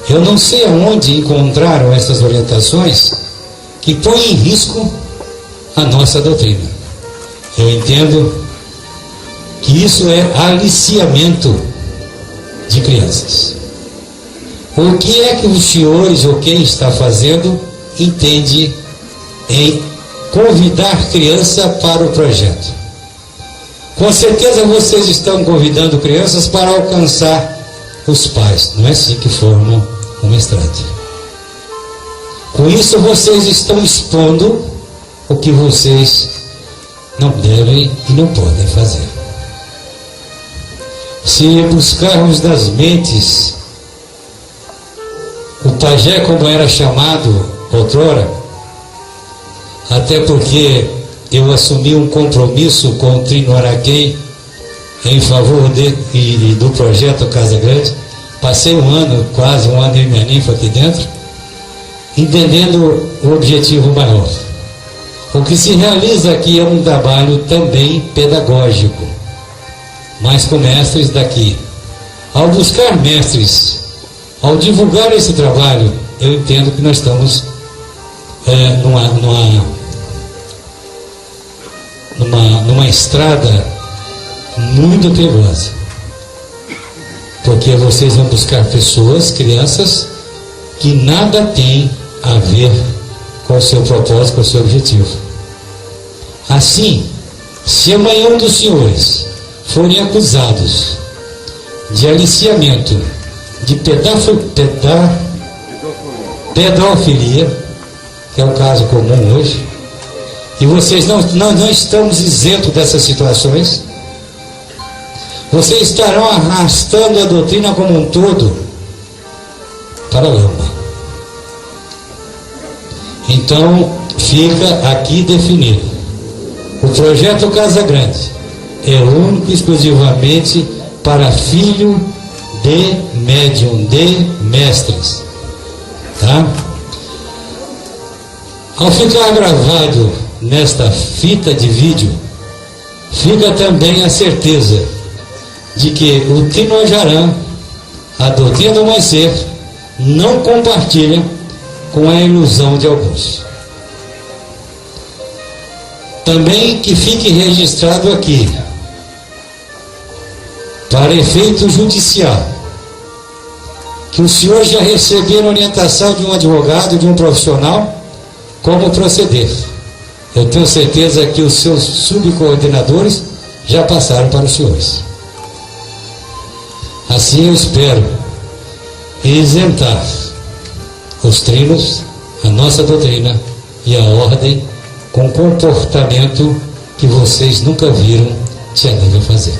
Eu não sei aonde encontraram essas orientações que põem em risco a nossa doutrina. Eu entendo que isso é aliciamento de crianças. O que é que os senhores ou quem está fazendo entende em convidar criança para o projeto? Com certeza vocês estão convidando crianças para alcançar os pais. Não é assim que formam o mestrado. Com isso vocês estão expondo o que vocês não devem e não podem fazer. Se buscarmos nas mentes o pajé, como era chamado outrora, até porque eu assumi um compromisso com o Trino Araquém em favor do projeto Casa Grande. Passei quase um ano e minha ninfa aqui dentro, entendendo o objetivo maior. O que se realiza aqui é um trabalho também pedagógico, mas com mestres daqui. Ao buscar mestres, ao divulgar esse trabalho, eu entendo que nós estamos numa estrada muito perigosa, porque vocês vão buscar pessoas, crianças, que nada tem a ver com o seu propósito, com o seu objetivo. Assim, se amanhã um dos senhores forem acusados de aliciamento, de pedofilia, que é um caso comum hoje, e vocês não estamos isentos dessas situações, vocês estarão arrastando a doutrina como um todo para a lama. Então, fica aqui definido. O projeto Casa Grande é único e exclusivamente para filho de médium, de mestres. Tá? Ao ficar gravado nesta fita de vídeo, fica também a certeza de que o Tinojarã, a doutrina do Amanhecer, não compartilha com a ilusão de alguns. Também que fique registrado aqui, para efeito judicial, que os senhores já receberam orientação de um advogado, de um profissional, como proceder. Eu tenho certeza que os seus subcoordenadores já passaram para os senhores. Assim eu espero isentar os trinos, a nossa doutrina e a ordem com comportamento que vocês nunca viram Tia Nívia fazer.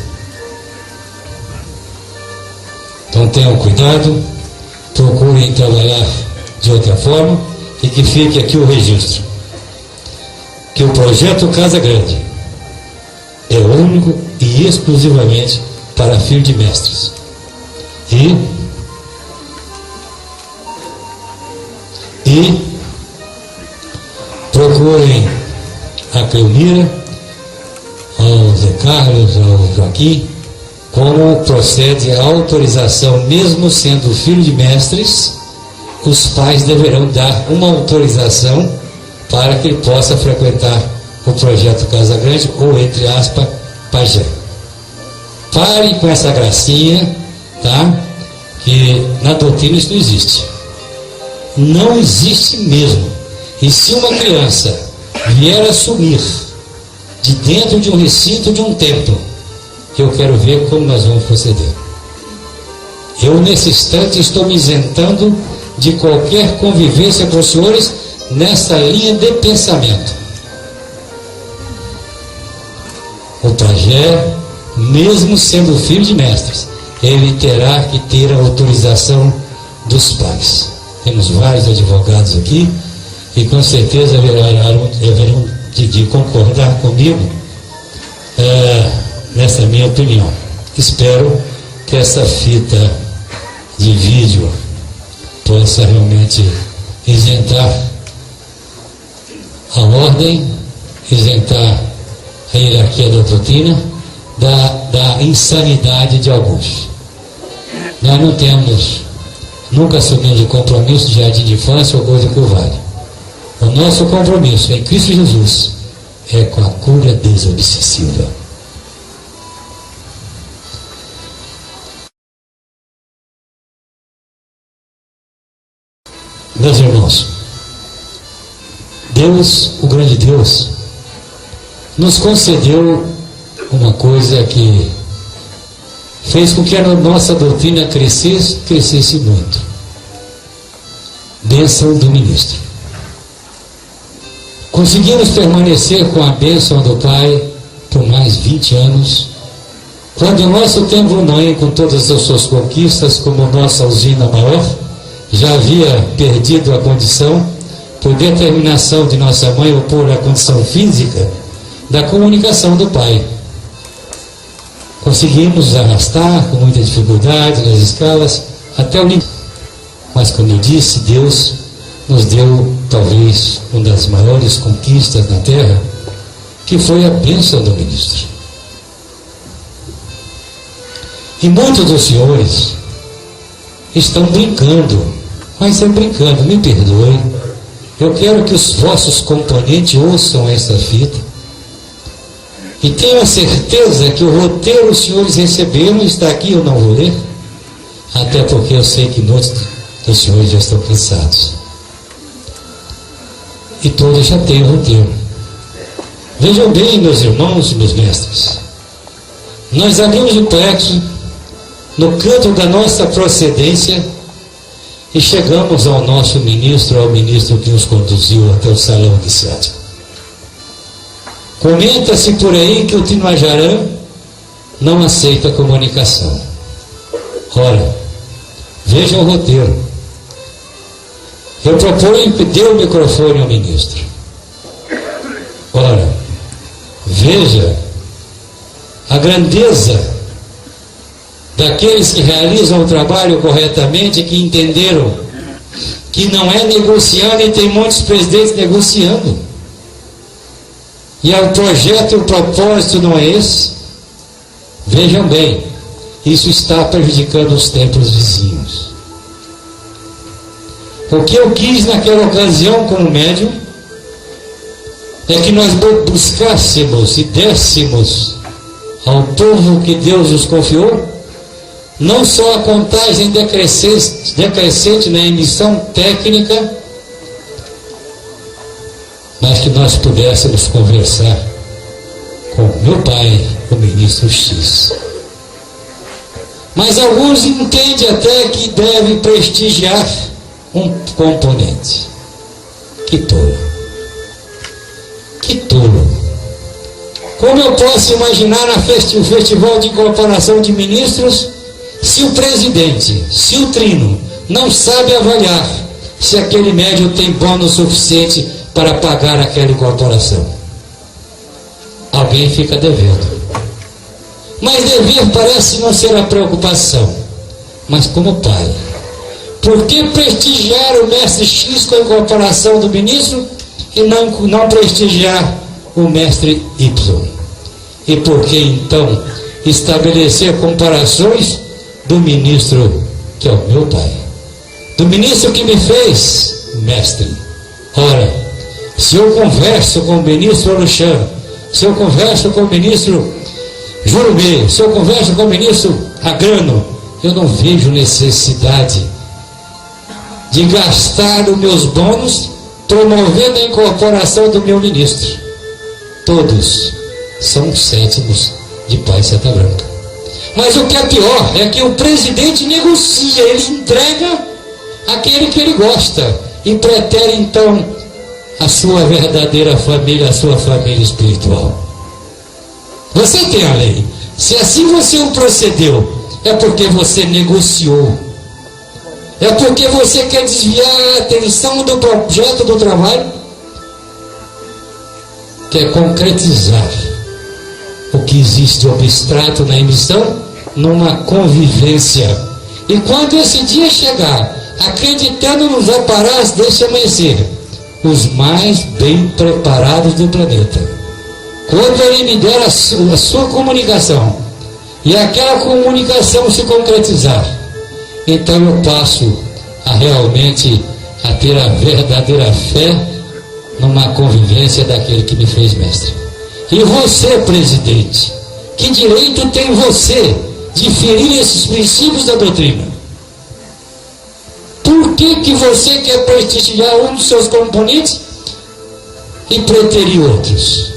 Então tenham cuidado, procurem trabalhar de outra forma e que fique aqui o registro. Que o projeto Casa Grande é único e exclusivamente para filho de mestres. E procurem a Cleomira, ao Zé Carlos, ao Joaquim, como procede a autorização, mesmo sendo filho de mestres, os pais deverão dar uma autorização para que ele possa frequentar o projeto Casa Grande, ou, entre aspas, pajé. Parem com essa gracinha, tá? Que na doutrina isso não existe. Não existe mesmo. E se uma criança vier assumir de dentro de um recinto de um templo, eu quero ver como nós vamos proceder. Eu, nesse instante, estou me isentando de qualquer convivência com os senhores nessa linha de pensamento. O pajé, mesmo sendo filho de mestres, ele terá que ter a autorização dos pais. Temos vários advogados aqui e com certeza haverão de concordar comigo nessa minha opinião. Espero que essa fita de vídeo possa realmente isentar a ordem, isentar a hierarquia da doutrina da insanidade de alguns. Nós não temos, nunca assumimos o compromisso de jardim de infância ou coisa que o vale. O nosso compromisso em Cristo Jesus é com a cura desobsessiva. Meus irmãos, Deus, o grande Deus, nos concedeu uma coisa que fez com que a nossa doutrina crescesse muito. Bênção do ministro. Conseguimos permanecer com a bênção do Pai por mais 20 anos, quando o nosso templo-mãe, com todas as suas conquistas, como nossa usina maior, já havia perdido a condição, por determinação de nossa mãe, ou por a condição física, da comunicação do Pai. Conseguimos arrastar com muita dificuldade nas escalas até o limite. Mas, como eu disse, Deus nos deu talvez uma das maiores conquistas na terra, que foi a bênção do ministro. E muitos dos senhores estão brincando, mas é brincando, me perdoe. Eu quero que os vossos componentes ouçam essa fita e tenho a certeza que o roteiro os senhores receberam, está aqui, eu não vou ler, até porque eu sei que muitos dos senhores já estão cansados. E todos já têm o roteiro. Vejam bem, meus irmãos e meus mestres, nós abrimos o plexo no canto da nossa procedência e chegamos ao nosso ministro, ao ministro que nos conduziu até o salão iniciático. Comenta-se por aí que o Tinajarã não aceita comunicação. Ora, vejam o roteiro. Eu proponho que dê o microfone ao ministro. Ora, veja a grandeza daqueles que realizam o trabalho corretamente, que entenderam que não é negociando, e tem muitos presidentes negociando. E o projeto e o propósito não é esse. Vejam bem, isso está prejudicando os templos vizinhos. O que eu quis naquela ocasião como médium é que nós buscássemos e dessemos ao povo que Deus nos confiou não só a contagem decrescente na emissão técnica, mas que nós pudéssemos conversar com meu pai, o ministro X. Mas alguns entendem até que deve prestigiar um componente. Que tolo. Que tolo. Como eu posso imaginar o festival de incorporação de ministros, se o presidente, se o trino, não sabe avaliar se aquele médium tem bônus suficiente para pagar aquela incorporação? Alguém fica devendo. Mas dever parece não ser a preocupação, mas como pai. Por que prestigiar o mestre X com a incorporação do ministro e não prestigiar o mestre Y? E por que então estabelecer comparações do ministro que é o meu pai, do ministro que me fez mestre? Ora, se eu converso com o ministro Alexandre, se eu converso com o ministro Jurubê, se eu converso com o ministro Agrano, eu não vejo necessidade de gastar os meus bônus promovendo a incorporação do meu ministro. Todos são sétimos de Pai Seta Branca. Mas o que é pior é que o presidente negocia, ele entrega aquele que ele gosta e pretere então a sua verdadeira família, a sua família espiritual. Você tem a lei. Se assim você o procedeu, é porque você negociou. É porque você quer desviar a atenção do projeto do trabalho, quer concretizar o que existe de abstrato na emissão numa convivência. E quando esse dia chegar, acreditando nos aparás deste amanhecer, os mais bem preparados do planeta, quando ele me der a sua comunicação e aquela comunicação se concretizar, então eu passo a realmente a ter a verdadeira fé numa convivência daquele que me fez mestre. E você, presidente, que direito tem você de ferir esses princípios da doutrina? Por que você quer prestigiar um dos seus componentes e preterir outros?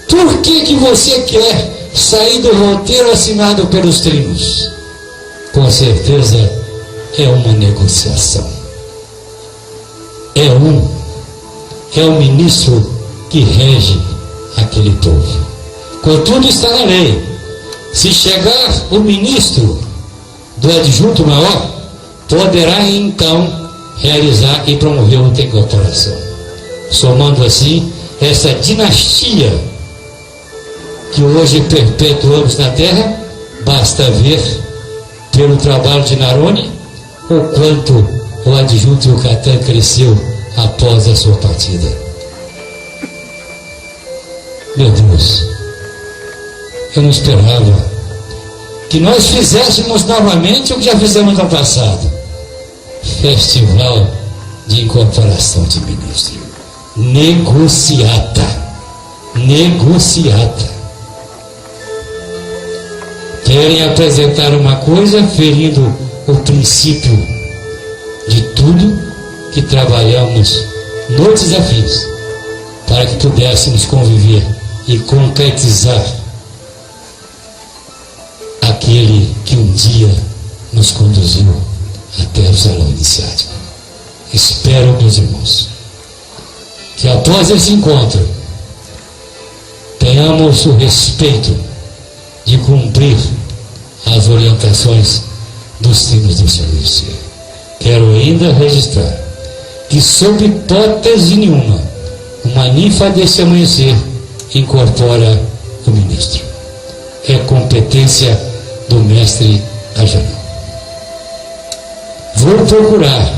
Por que você quer sair do roteiro assinado pelos trinos? Com certeza é uma negociação. É o ministro que rege aquele povo. Contudo, está na lei. Se chegar o ministro do adjunto maior, poderá então realizar e promover outra incorporação, somando assim essa dinastia que hoje perpetuamos na terra. Basta ver pelo trabalho de Narone o quanto o adjunto Yucatán cresceu após a sua partida. Meu Deus, eu não esperava que nós fizéssemos novamente o que já fizemos no passado. Festival de incorporação de ministro. Negociata. Querem apresentar uma coisa ferindo o princípio de tudo que trabalhamos nos desafios para que pudéssemos conviver e concretizar aquele que um dia nos conduziu até o salão iniciático. Espero, meus irmãos, que após esse encontro tenhamos o respeito de cumprir as orientações dos trinos do serviço. Quero ainda registrar que, sob hipótese nenhuma, uma ninfa desse amanhecer incorpora o ministro. É competência do mestre Ajanão. Vou procurar,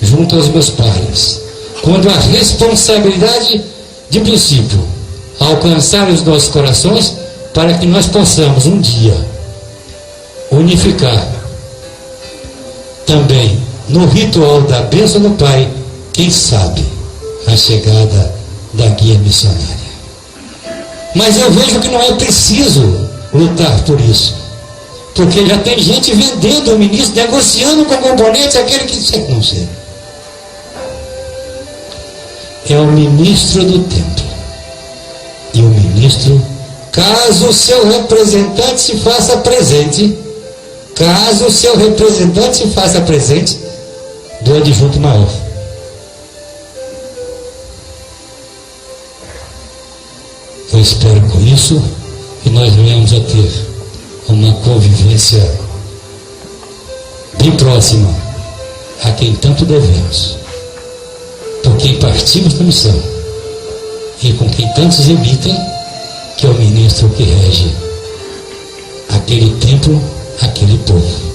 junto aos meus pares, quando a responsabilidade de princípio alcançar os nossos corações, para que nós possamos um dia unificar também no ritual da bênção do Pai, quem sabe, a chegada da guia missionária. Mas eu vejo que não é preciso lutar por isso, porque já tem gente vendendo o ministro, negociando com o componente aquele que não sei. É o ministro do templo. E o ministro, caso o seu representante se faça presente, do adjunto maior. Eu espero com isso que nós venhamos a ter uma convivência bem próxima a quem tanto devemos, por quem partimos da missão e com quem tantos emitem, que é o ministro que rege aquele templo, aquele povo.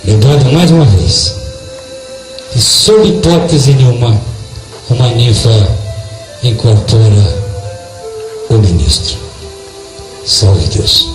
Lembrando mais uma vez que, sob hipótese nenhuma, uma ninfa incorpora o ministro. Salve Deus.